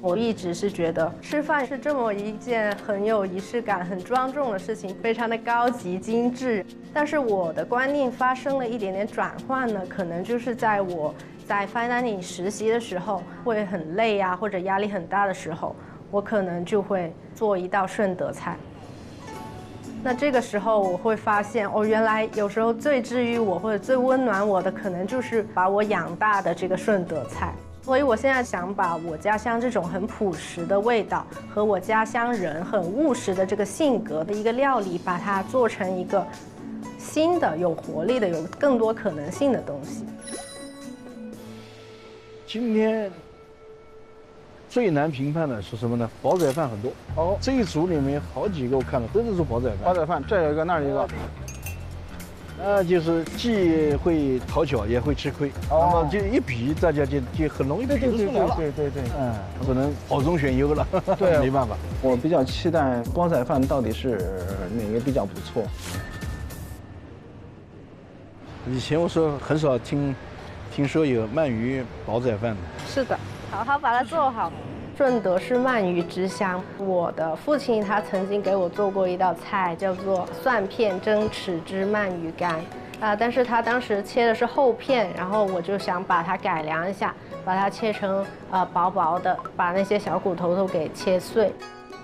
我一直是觉得吃饭是这么一件很有仪式感、很庄重的事情，非常的高级精致。但是我的观念发生了一点点转换呢，可能就是在我在 fine dining 实习的时候，会很累啊，或者压力很大的时候，我可能就会做一道顺德菜。那这个时候我会发现，原来有时候最治愈我或者最温暖我的，可能就是把我养大的这个顺德菜。所以我现在想把我家乡这种很朴实的味道和我家乡人很务实的这个性格的一个料理，把它做成一个新的、有活力的、有更多可能性的东西。今天最难评判的是什么呢？煲仔饭很多。哦，这一组里面好几个我看了都是做煲仔饭。煲仔饭这有一个，那有一个。就是既会讨巧也会吃亏，那么就一比，大家就很容易比得出来了。对，只能好中选优了。对，没办法。我比较期待煲仔饭到底是哪个比较不错。以前我说很少听说有鳗鱼煲仔饭的。是的，好好把它做好。顺德是鳗鱼之乡，我的父亲他曾经给我做过一道菜，叫做蒜片蒸豉汁鳗鱼干，但是他当时切的是厚片，然后我就想把它改良一下，把它切成薄薄的，把那些小骨头都给切碎，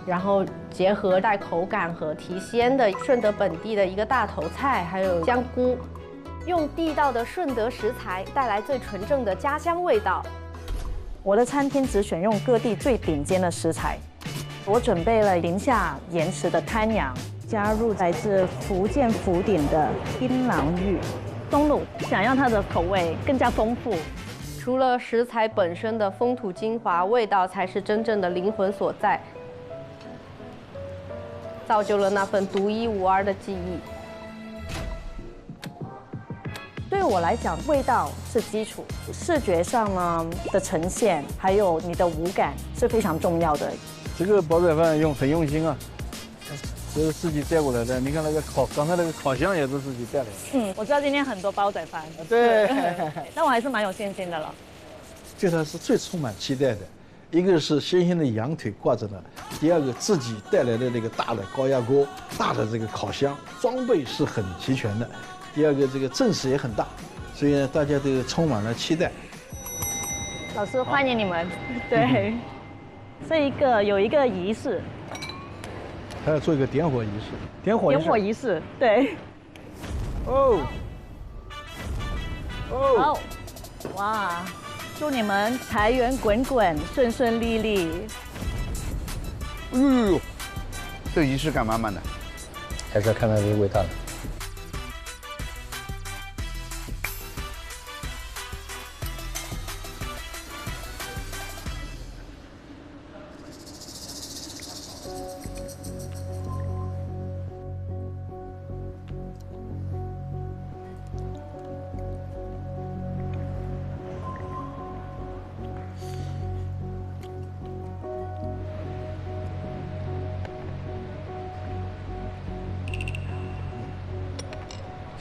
然后结合带口感和提鲜的顺德本地的一个大头菜，还有香菇，用地道的顺德食材带来最纯正的家乡味道。我的餐厅只选用各地最顶尖的食材，我准备了宁夏盐池的滩羊，加入来自福建福鼎的槟榔芋、松露，想让它的口味更加丰富。除了食材本身的风土精华，味道才是真正的灵魂所在，造就了那份独一无二的记忆。对我来讲，味道是基础，视觉上呢的呈现，还有你的五感是非常重要的。这个煲仔饭很用心啊，这是自己带过来的。你看那个刚才那个烤箱也是自己带来的。我知道今天很多煲仔饭，对，但我还是蛮有信心的了。对它是最充满期待的，一个是新鲜的羊腿挂着呢，第二个自己带来的那个大的高压锅、大的这个烤箱，装备是很齐全的。第二个，这个阵势也很大，所以呢，大家都充满了期待。老师，欢迎你们。对，有一个仪式，还要做一个点火仪式。点火仪式，对。好，哇！祝你们财源滚滚，顺顺利利。这仪式感满满的。还是要看它的味道的。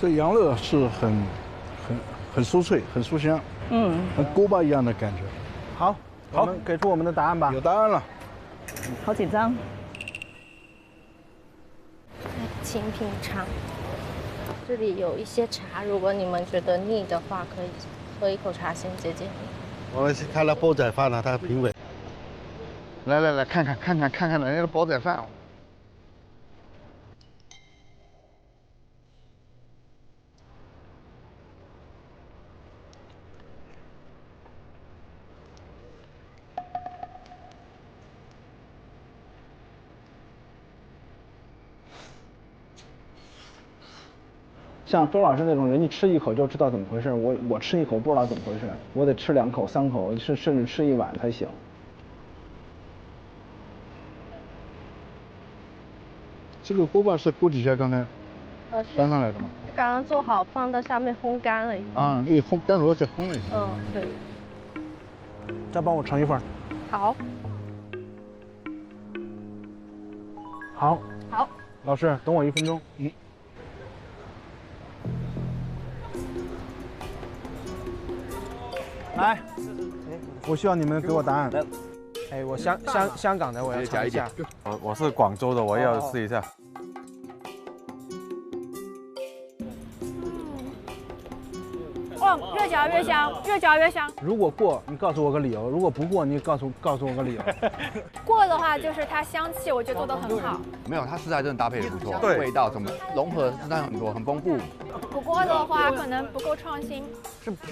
这羊肉是很酥脆，很酥香，跟锅巴一样的感觉。好，我们给出我们的答案吧。有答案了。好紧张。请品尝。这里有一些茶，如果你们觉得腻的话，可以喝一口茶先解腻。我们看了煲仔饭了，他评委。来，看看人家的煲仔饭。像周老师那种人，你吃一口就知道怎么回事，我吃一口不知道怎么回事，我得吃2口3口，甚至吃1碗才行。这个锅巴是锅底下刚刚搬上来的吗？刚刚做好，放到下面烘干了。啊，一烘干了再烘了一下。对。再帮我盛一份。好。好。好。老师，等我1分钟。来，我需要你们给我答案。哎，我香港的，我要尝一下。我是广州的，我也要试一下。哦，越嚼越香，越嚼越香。如果过，你告诉我个理由；如果不过，你告诉我个理由。过的话，就是它香气，我觉得做得很好。没有，它食材真的搭配得不错，对，味道怎么融合食材很多，很丰富。不过的话，可能不够创新。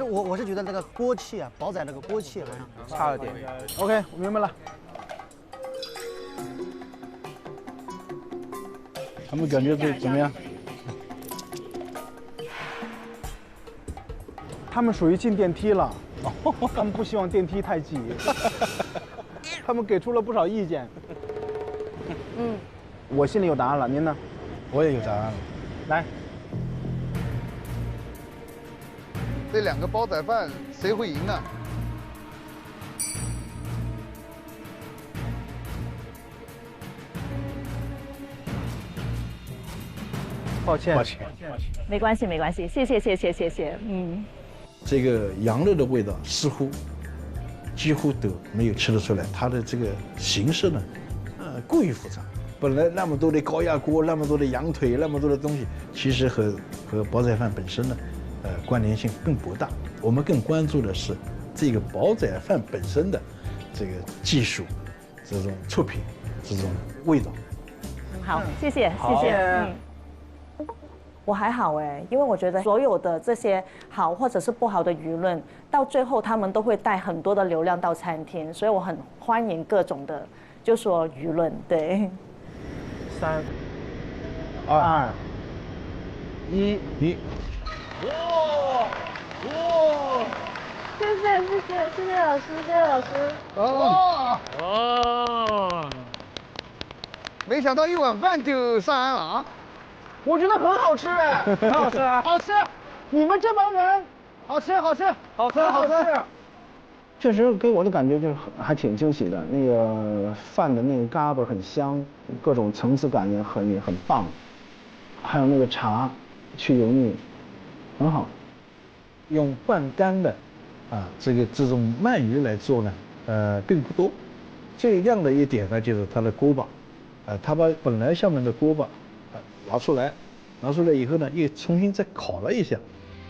我是觉得那个锅气啊，煲仔那个锅气好像差了点。OK， 我明白了。他们感觉怎么样？他们属于进电梯了，他们不希望电梯太挤，他们给出了不少意见。我心里有答案了，您呢？我也有答案了。来，这2个煲仔饭谁会赢呢？抱歉，没关系，没关系，谢谢。这个羊肉的味道似乎几乎都没有吃得出来，它的这个形式呢，过于复杂。本来那么多的高压锅，那么多的羊腿，那么多的东西，其实和煲仔饭本身呢，关联性并不大。我们更关注的是这个煲仔饭本身的这个技术、这种出品、这种味道。好，谢谢。我还好哎，因为我觉得所有的这些好或者是不好的舆论，到最后他们都会带很多的流量到餐厅，所以我很欢迎各种的，就说舆论。对。3、2、1。哇！谢谢老师。哦。没想到1碗饭就上岸了啊！我觉得很好吃哎，很好吃啊，好吃！你们这帮人，好吃。确实给我的感觉就是还挺惊喜的，那个饭的那个嘎巴很香，各种层次感也很棒，还有那个茶去油腻，很好。用半干的这种鳗鱼来做呢，并不多。最亮的一点呢，就是它的锅巴，它把本来下面的锅巴拿出来以后呢，又重新再烤了一下，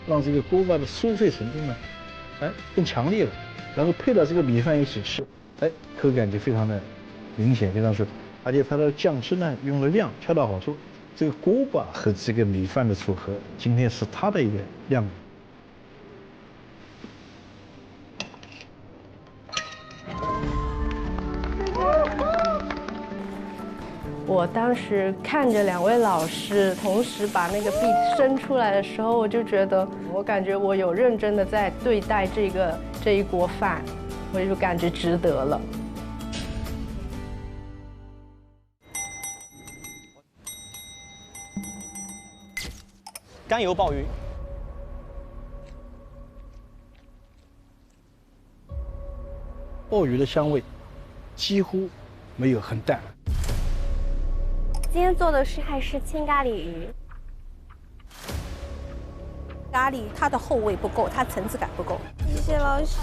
让这个锅巴的酥脆程度呢，更强烈了。然后配到这个米饭一起吃，口感就非常的明显，非常顺。而且它的酱汁呢，用的量恰到好处。这个锅巴和这个米饭的组合，今天是它的一个亮点。我当时看着2位老师同时把那个币伸出来的时候，我就觉得，我感觉我有认真的在对待这一锅饭，我就感觉值得了。甘油鲍鱼，鲍鱼的香味几乎没有，很淡。今天做的还是青咖喱鱼，咖喱它的厚味不够，它层次感不够。谢谢老师。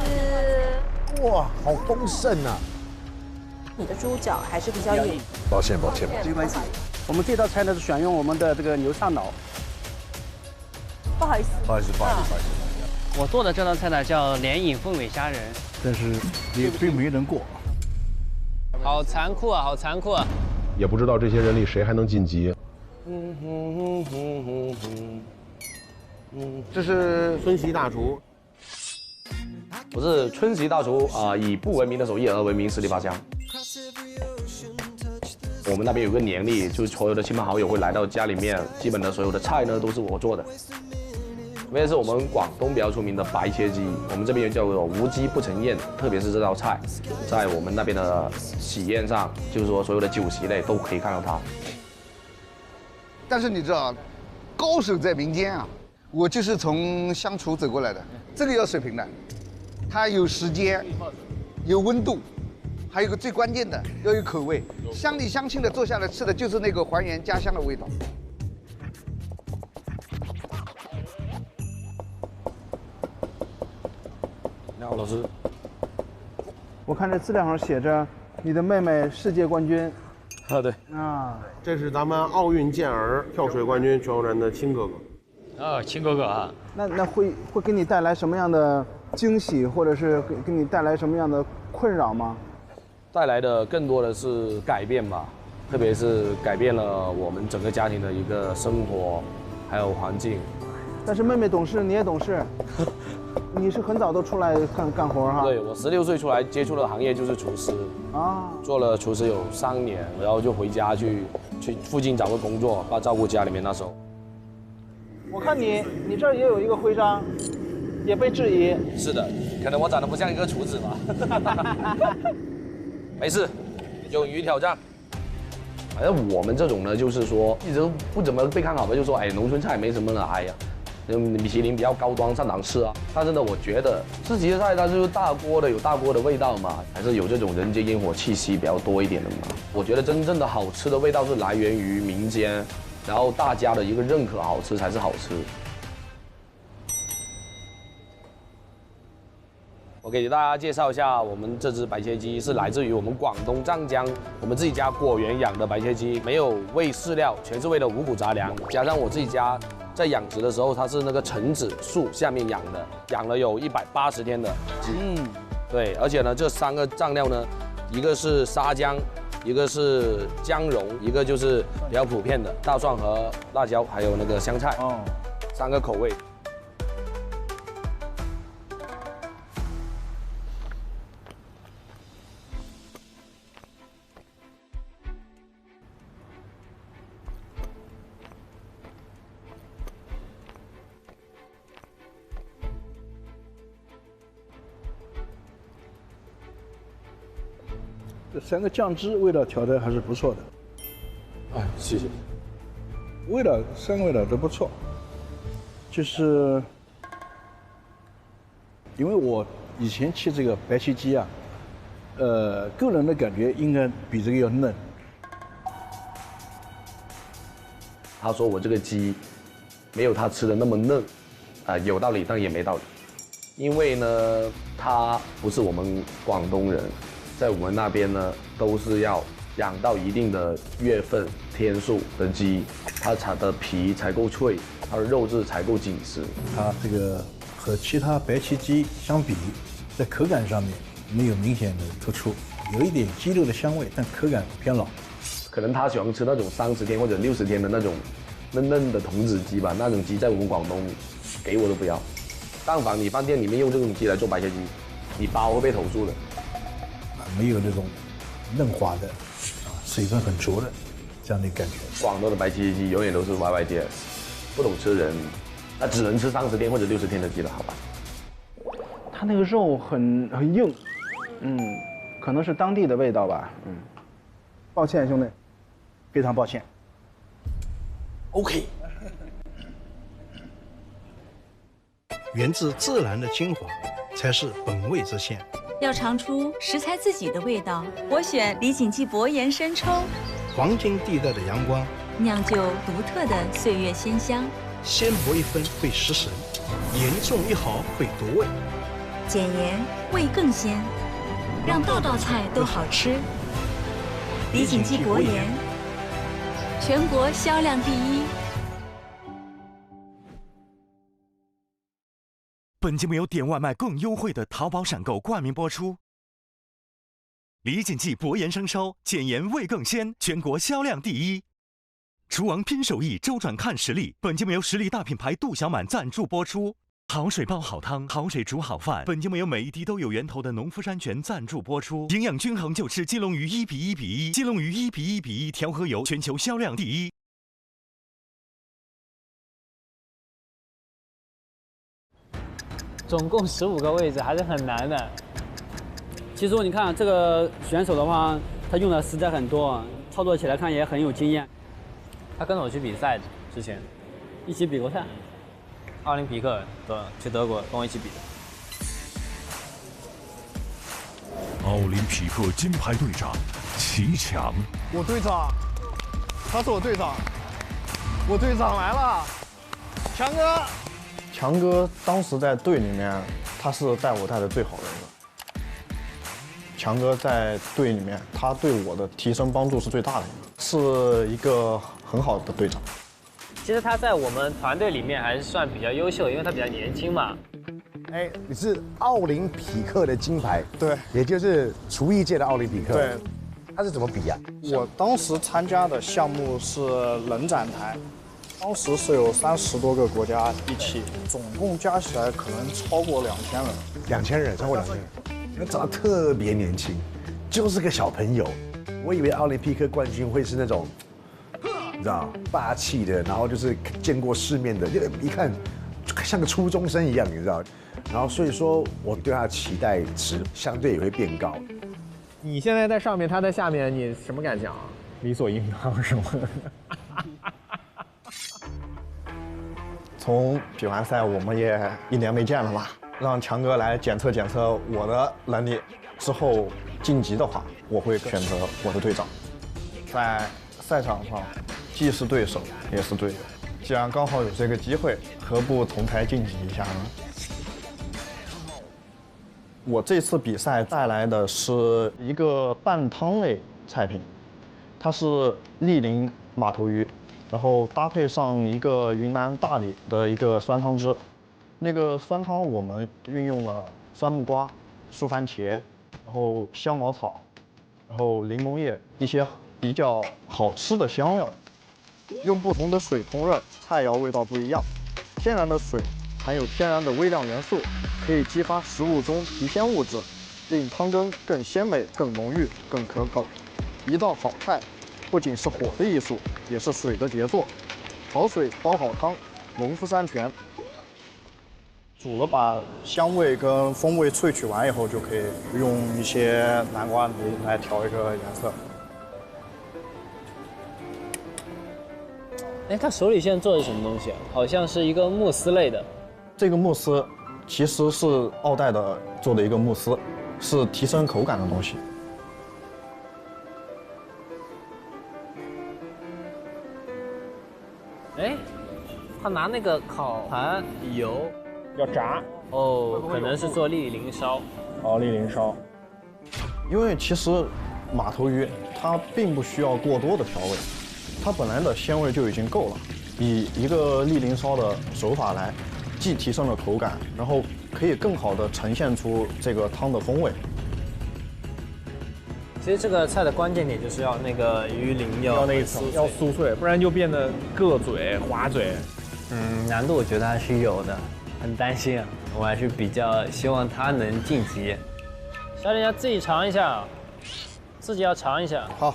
哇，好丰盛啊！你的猪脚还是比较硬。抱歉，没关系。我们这道菜呢是选用我们的这个牛上脑。不好意思。我做的这道菜呢叫莲影凤尾虾仁，但是也并没人过。好残酷啊！也不知道这些人里谁还能晋级。这是春熙大厨。我是春熙大厨以不文明的手艺而闻名，实力拔香。我们那边有个年例，就是所有的亲朋好友会来到家里面，基本的所有的菜呢都是我做的。因为是我们广东比较出名的白切鸡，我们这边叫做无鸡不成宴，特别是这道菜，在我们那边的喜宴上，就是说所有的酒席类都可以看到它。但是你知道，高手在民间啊，我就是从湘厨走过来的，这里要水平的，它有时间，有温度，还有一个最关键的要有口味，乡里乡亲的坐下来吃的就是那个还原家乡的味道。你好，老师。我看这资料上写着你的妹妹世界冠军。啊，对。啊，这是咱们奥运健儿跳水冠军全国人的亲哥哥。啊，亲哥哥啊。那会给你带来什么样的惊喜，或者是给你带来什么样的困扰吗？带来的更多的是改变吧，特别是改变了我们整个家庭的一个生活，还有环境。但是妹妹懂事，你也懂事。你是很早都出来干活哈？对，我16岁出来接触的行业就是厨师啊，做了厨师有3年，然后就回家去附近找个工作，照顾家里面那时候。我看你这儿也有一个徽章，也被质疑。是的，可能我长得不像一个厨子吧。没事，勇于挑战。反正我们这种呢，就是说一直不怎么被看好的，就说哎，农村菜没什么了，哎呀。米其林比较高端上档次啊，但是呢，我觉得自己的菜它就是大锅的，有大锅的味道嘛，还是有这种人间烟火气息比较多一点的嘛。我觉得真正的好吃的味道是来源于民间，然后大家的一个认可，好吃才是好吃。我给大家介绍一下，我们这只白切鸡是来自于我们广东湛江，我们自己家果园养的白切鸡，没有喂饲料，全是喂的五谷杂粮，加上我自己家。在养殖的时候，它是那个橙子树下面养的，养了有180天的鸡。对，而且呢，这3个酱料呢，一个是沙姜，一个是姜蓉，一个就是比较普遍的大蒜和辣椒，还有那个香菜。哦，3个口味。这3个酱汁味道调的还是不错的。哎，谢谢。味道3个味道都不错，就是因为我以前吃这个白切鸡啊，个人的感觉应该比这个要嫩。他说我这个鸡没有他吃的那么嫩，有道理，但也没道理，因为呢，他不是我们广东人。在我们那边呢，都是要养到一定的月份、天数的鸡，它的皮才够脆，它的肉质才够紧实。它这个和其他白切鸡相比，在口感上面没有明显的突出，有一点鸡肉的香味，但口感偏老。可能他喜欢吃那种30天或者60天的那种嫩嫩的童子鸡吧，那种鸡在我们广东给我都不要。但凡你饭店里面用这种鸡来做白切鸡，你包会被投诉的。没有那种嫩滑的水分很足的这样的感觉。广东的白切鸡永远都是 YYDS， 不懂吃的人，那只能吃30天或者60天的鸡了，好吧？它那个肉很硬，可能是当地的味道吧，抱歉兄弟，非常抱歉。OK。源自自然的精华，才是本味之鲜。要尝出食材自己的味道，我选李锦记薄盐生抽。黄金地带的阳光，酿就独特的岁月鲜香。鲜薄1分会失神，盐重1毫会夺味。减盐味更鲜，让道道菜都好吃。李锦记薄盐，全国销量第1。本节目由点外卖更优惠的淘宝闪购冠名播出。李锦记薄盐生抽，减盐味更鲜，全国销量第1。厨王拼手艺，周转看实力。本节目由实力大品牌杜小满赞助播出。好水煲好汤，好水煮好饭。本节目由每一滴都有源头的农夫山泉赞助播出。营养均衡就吃金龙鱼1:1:1，金龙鱼1:1:1调和油，全球销量第一。总共15个位置，还是很难的。其实你看这个选手的话，他用的实在很多，操作起来看也很有经验。他跟我去比赛之前，一起比过赛，奥林匹克的去德国跟我一起比的。奥林匹克金牌队长齐强，我队长，他是我队长，我队长来了，强哥。强哥当时在队里面，他是带我带的最好的一个。强哥在队里面，他对我的提升帮助是最大的一个，是一个很好的队长。其实他在我们团队里面还是算比较优秀，因为他比较年轻嘛。哎，你是奥林匹克的金牌，对，也就是厨艺界的奥林匹克。对，他是怎么比呀？我当时参加的项目是人展台。当时是有30多个国家一起，总共加起来可能超过2000人。2000人，超过2000人。他长得特别年轻，就是个小朋友。我以为奥林匹克冠军会是那种，你知道，霸气的，然后就是见过世面的，一看像个初中生一样，你知道。然后所以说，我对他的期待值相对也会变高。你现在在上面，他在下面，你什么感想？理所应当是吗？从比完赛，我们也1年没见了嘛，让强哥来检测检测我的能力，之后晋级的话，我会选择我的队长。在赛场上，既是对手也是队友。既然刚好有这个机会，何不同台晋级一下呢？我这次比赛带来的是一个半汤类菜品，它是莅鳞马头鱼。然后搭配上一个云南大理的一个酸汤汁，那个酸汤我们运用了酸木瓜、素番茄，然后香茅草，然后柠檬叶一些比较好吃的香料，用不同的水烹饪，菜肴味道不一样。天然的水含有天然的微量元素，可以激发食物中提鲜物质，令汤羹更鲜美、更浓郁、更可口。一道好菜不仅是火的艺术，也是水的杰作。好水煲好汤，农夫山泉。煮了把香味跟风味萃取完以后，就可以用一些南瓜泥来调一个颜色。哎，他手里现在做的是什么东西啊？好像是一个慕斯类的。这个慕斯其实是奥黛的做的一个慕斯，是提升口感的东西。哎，他拿那个烤盘油要炸哦，可能是做莅鳞烧。哦，莅鳞烧。因为其实马头鱼它并不需要过多的调味，它本来的鲜味就已经够了。以一个莅鳞烧的手法来，既提升了口感，然后可以更好的呈现出这个汤的风味。其实这个菜的关键点就是要那个鱼鳞要那一层要酥脆，不然就变得硌嘴、滑嘴。难度我觉得还是有的，很担心啊。我还是比较希望他能晋级。小姐要自己尝一下，自己要尝一下。好。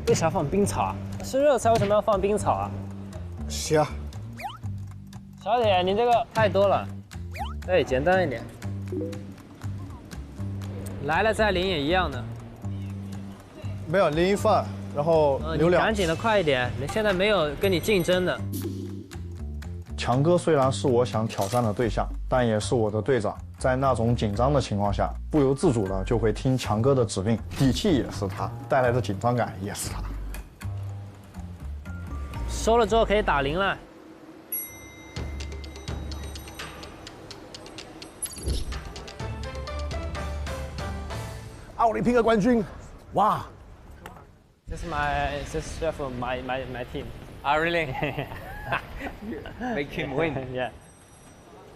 为啥放冰草啊？吃热菜为什么要放冰草啊？香。小姐，你这个太多了，对，简单一点。来了再淋也一样的。没有淋一份，然后留两。赶紧的，快一点！现在没有跟你竞争的。强哥虽然是我想挑战的对象，但也是我的队长。在那种紧张的情况下，不由自主的就会听强哥的指令，底气也是他，带来的紧张感也是他。收了之后可以打铃了。奥林匹克冠军，哇 ！This is chef of my team. Really? Make him win. Yeah.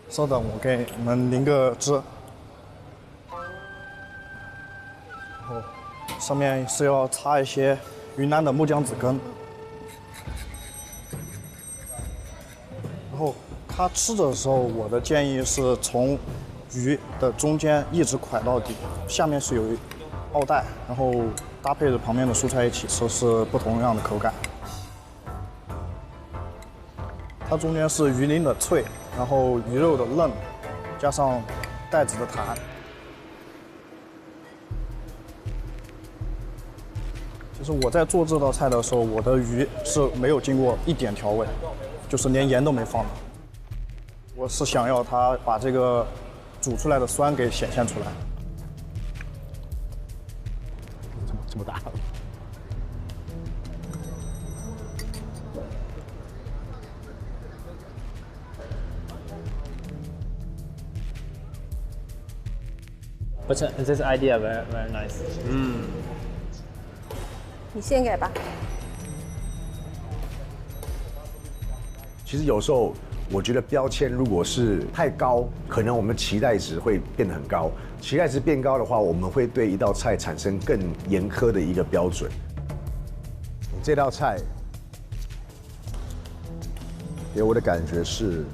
稍等，我给你们淋个汁。然后上面是要擦一些云南的木姜子根。然后它吃的时候，我的建议是从鱼的中间一直蒯到底，下面是有奥带，然后搭配着旁边的蔬菜一起吃，是不同样的口感。它中间是鱼鳞的脆，然后鱼肉的嫩，加上带子的弹。其实我在做这道菜的时候，我的鱼是没有经过一点调味，就是连盐都没放的。我是想要它把这个煮出来的酸给显现出来。这么大。But this idea very nice. 你先给吧。其实有时候我觉得标签如果是太高，可能我们期待值会变得很高。期待值变高的话，我们会对一道菜产生更严苛的一个标准。这道菜给我的感觉是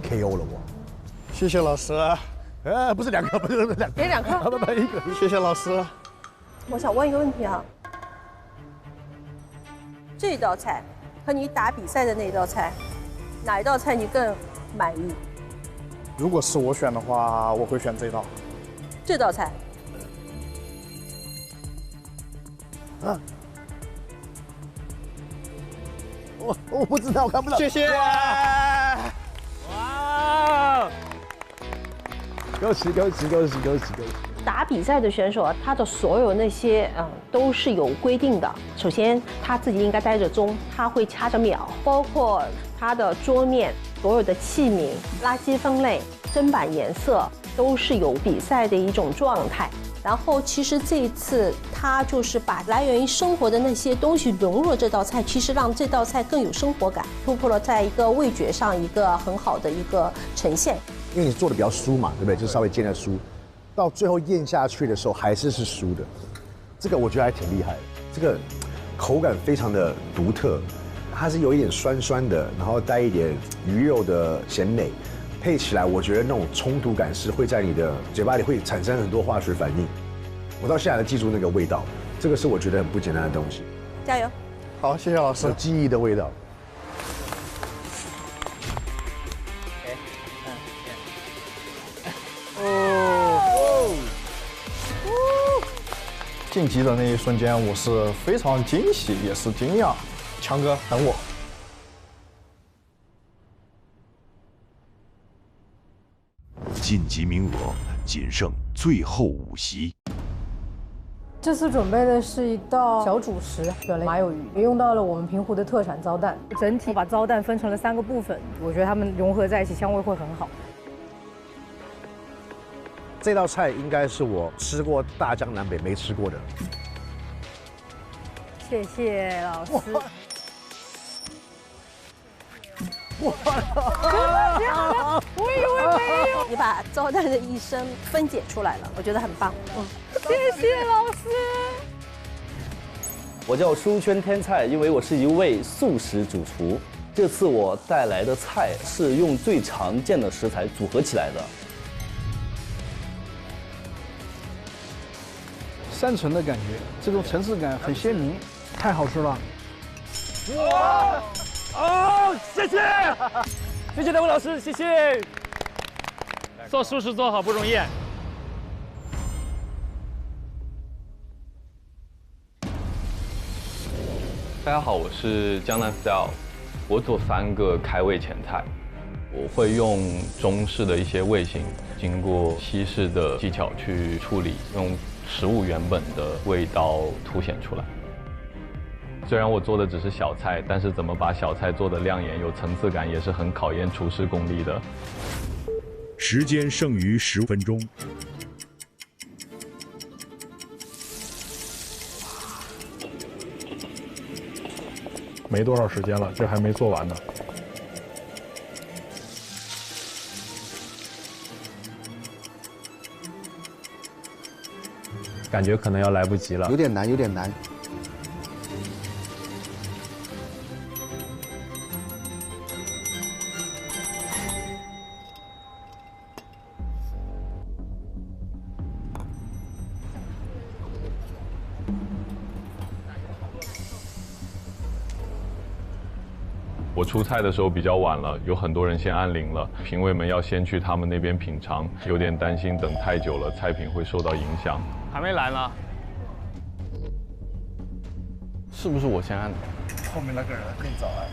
，KO 了我，谢谢老师。不是2颗，不是2颗，给2颗，不1个。谢谢老师。我想问一个问题啊，这道菜和你打比赛的那道菜，哪一道菜你更满意？如果是我选的话，我会选这道。这道菜。啊。我不知道，我看不到。谢谢。哇！恭喜！打比赛的选手啊，他的所有那些都是有规定的。首先他自己应该带着钟，他会掐着秒，包括他的桌面所有的器皿、垃圾分类、砧板颜色都是有比赛的一种状态。然后其实这一次他就是把来源于生活的那些东西融入了这道菜，其实让这道菜更有生活感，突破了在一个味觉上一个很好的一个呈现。因为你做的比较酥嘛，对不对？就稍微煎的酥，到最后咽下去的时候还是酥的，这个我觉得还挺厉害的。这个口感非常的独特，它是有一点酸酸的，然后带一点鱼肉的咸美，配起来我觉得那种冲突感是会在你的嘴巴里会产生很多化学反应。我到现在还记住那个味道，这个是我觉得很不简单的东西。加油！好，谢谢老师。有记忆的味道。晋级的那一瞬间，我是非常惊喜，也是惊讶。强哥，等我。晋级名额仅剩最后5席。这次准备的是一道小主食，选了麻油鱼，也用到了我们平湖的特产糟蛋。整体把糟蛋分成了3个部分，我觉得它们融合在一起，香味会很好。这道菜应该是我吃过大江南北没吃过的。谢谢老师。哇！我以为没有。你把糟蛋的一生分解出来了，我觉得很棒。谢谢老师。我叫书圈天菜，因为我是一位素食主厨。这次我带来的菜是用最常见的食材组合起来的。山城的感觉，这种层次感很鲜明，太好吃了。哇！哦，谢谢，谢谢两位老师，谢谢。做素食做好不容易。大家好，我是江南 Style， 我做3个开胃前菜，我会用中式的一些味型，经过西式的技巧去处理，用食物原本的味道凸显出来。虽然我做的只是小菜，但是怎么把小菜做得亮眼、有层次感，也是很考验厨师功力的。时间剩余10分钟。没多少时间了，这还没做完呢。感觉可能要来不及了。有点难，有点难。我出菜的时候比较晚了，有很多人先按铃了，评委们要先去他们那边品尝，有点担心等太久了菜品会受到影响。还没来呢，是不是我先按的？后面那个人更早来。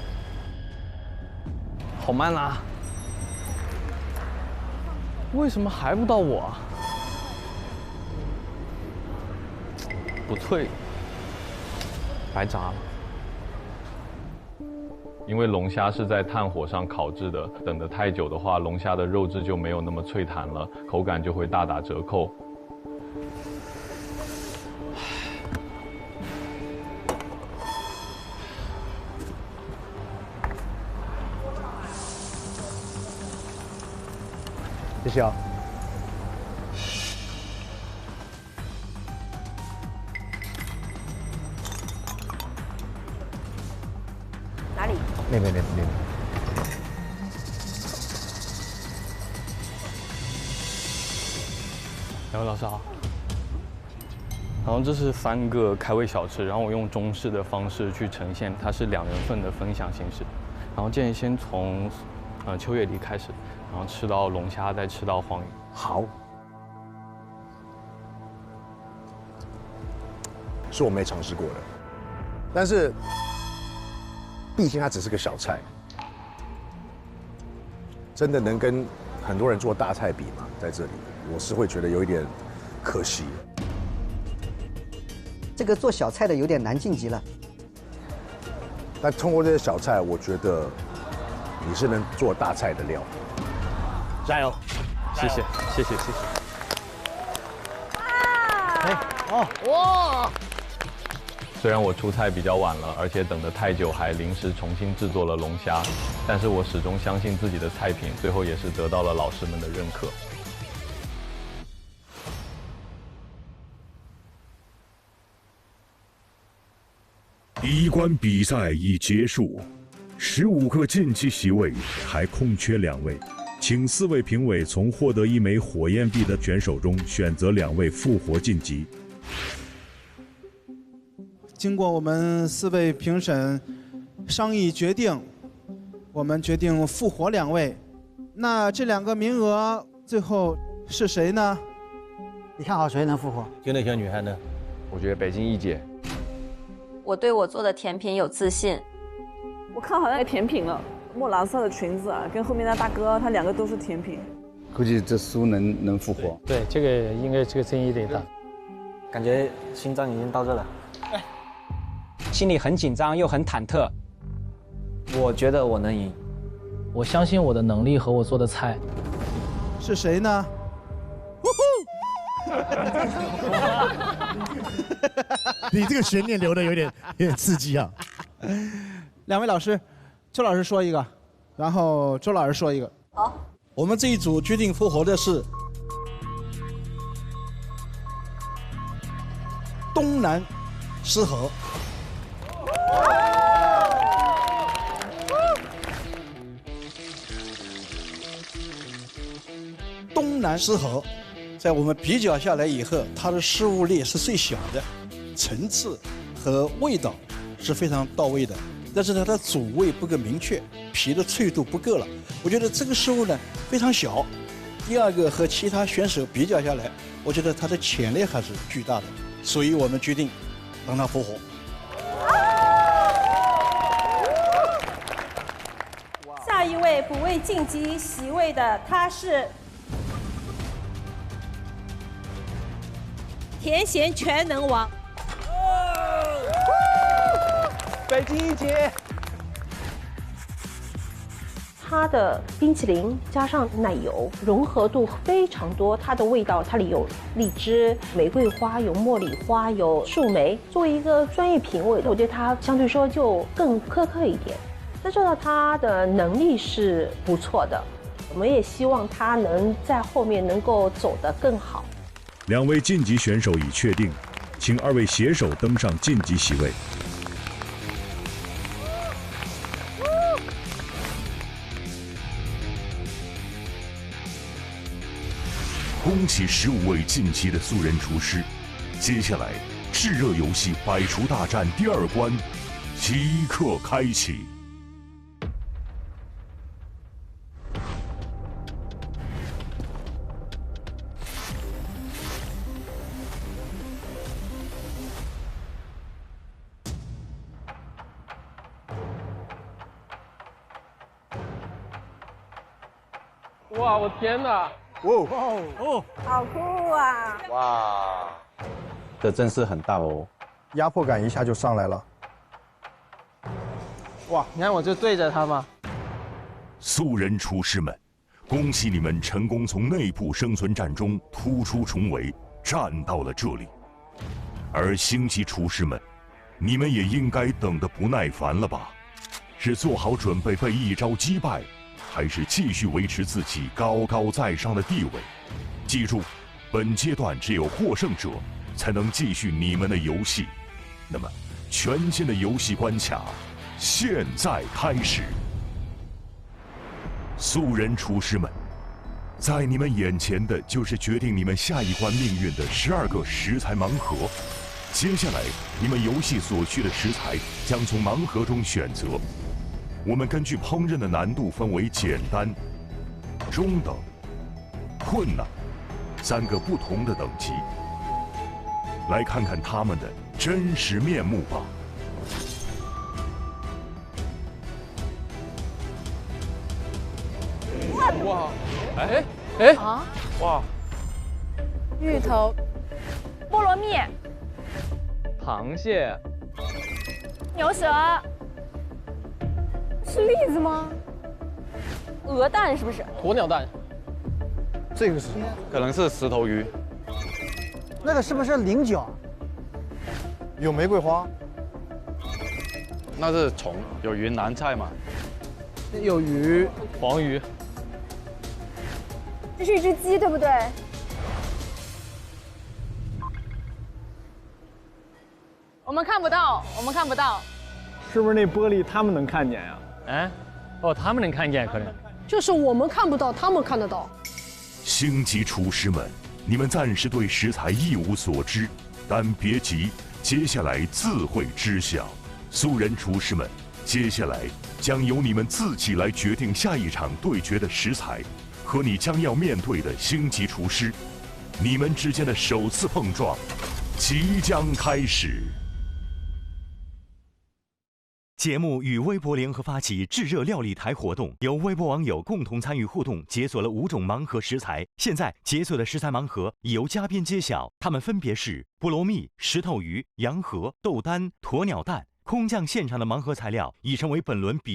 好慢啊！为什么还不到我啊？不脆，白炸了。因为龙虾是在炭火上烤制的，等得太久的话，龙虾的肉质就没有那么脆弹了，口感就会大打折扣。谢谢啊。哪里？那边。两位老师好。然后这是3个开胃小吃，然后我用中式的方式去呈现，它是2人份的分享形式。然后建议先从秋叶梨开始，然后吃到龙虾，再吃到黄鱼。好。是我没尝试过的，但是毕竟它只是个小菜，真的能跟很多人做大菜比吗？在这里，我是会觉得有一点可惜。这个做小菜的有点难晋级了。但通过这些小菜，我觉得你是能做大菜的料。加油！谢谢。哇！虽然我出菜比较晚了，而且等得太久，还临时重新制作了龙虾，但是我始终相信自己的菜品，最后也是得到了老师们的认可。第一关比赛已结束，15个晋级席位还空缺2位，请4位评委从获得1枚火焰币的选手中选择2位复活晋级。经过我们4位评审商议决定，我们决定复活2位。那这2个名额最后是谁呢？你看好谁能复活？就那小女孩呢？我觉得北京一姐。我对我做的甜品有自信。我看好那个甜品了，墨蓝色的裙子啊，跟后面那大哥，他2个都是甜品。估计这苏能复活。对，这个应该这个争议有点大，感觉心脏已经到这了，心里很紧张又很忐忑。我觉得我能赢，我相信我的能力和我做的菜。是谁呢？你这个悬念留的有点刺激啊！2位老师，邱老师说一个，然后周老师说一个。好，我们这一组决定复活的是东南狮河。东南狮河，在我们比较下来以后，它的食物链是最小的，层次和味道是非常到位的，但是呢，它主味不够明确，皮的脆度不够了。我觉得这个食物呢非常小。第二个和其他选手比较下来，我觉得它的潜力还是巨大的，所以我们决定让它复活。下一位补位晋级席位的他是甜咸全能王。北京一姐。它的冰淇淋加上奶油融合度非常多，它的味道它里有荔枝、玫瑰花、有茉莉花、有树莓。作为一个专业评委，我对它相对说就更苛刻一点。但是呢，它的能力是不错的，我们也希望它能在后面能够走得更好。2位晋级选手已确定，请2位携手登上晋级席位。恭喜15位晋级的素人厨师，接下来炙热游戏百厨大战第2关即刻开启。哇，我天哪！哦，好酷啊！哇，这真是很大哦，压迫感一下就上来了。哇，你看我就对着他嘛。素人厨师们，恭喜你们成功从内部生存战中突出重围，站到了这里。而星级厨师们，你们也应该等得不耐烦了吧？是做好准备被一招击败，还是继续维持自己高高在上的地位？记住，本阶段只有获胜者才能继续你们的游戏。那么，全新的游戏关卡现在开始。素人厨师们，在你们眼前的就是决定你们下一关命运的12个食材盲盒。接下来，你们游戏所需的食材将从盲盒中选择。我们根据烹饪的难度分为简单、中等、困难3个不同的等级。来看看他们的真实面目吧。哇，啊，哇，芋头，菠萝蜜，螃蟹，牛舌，是栗子吗？鹅蛋是不是？鸵鸟蛋，这个是可能是石头鱼。那个是不是菱角？有玫瑰花，那是虫，有云南菜嘛？有鱼，黄鱼。这是一只鸡，对不对？我们看不到，我们看不到。是不是那玻璃他们能看见呀？哎，哦，他们能看见，可能就是我们看不到，他们看得到。星级厨师们，你们暂时对食材一无所知，但别急，接下来自会知晓。素人厨师们，接下来将由你们自己来决定下一场对决的食材和你将要面对的星级厨师，你们之间的首次碰撞即将开始。节目与微博联合发起炙热料理台活动，由微博网友共同参与互动，解锁了5种盲盒食材。现在解锁的食材盲盒已由嘉宾揭晓，它们分别是菠萝蜜、石头鱼、羊河、豆丹、鸵鸟蛋。空降现场的盲盒材料已成为本轮比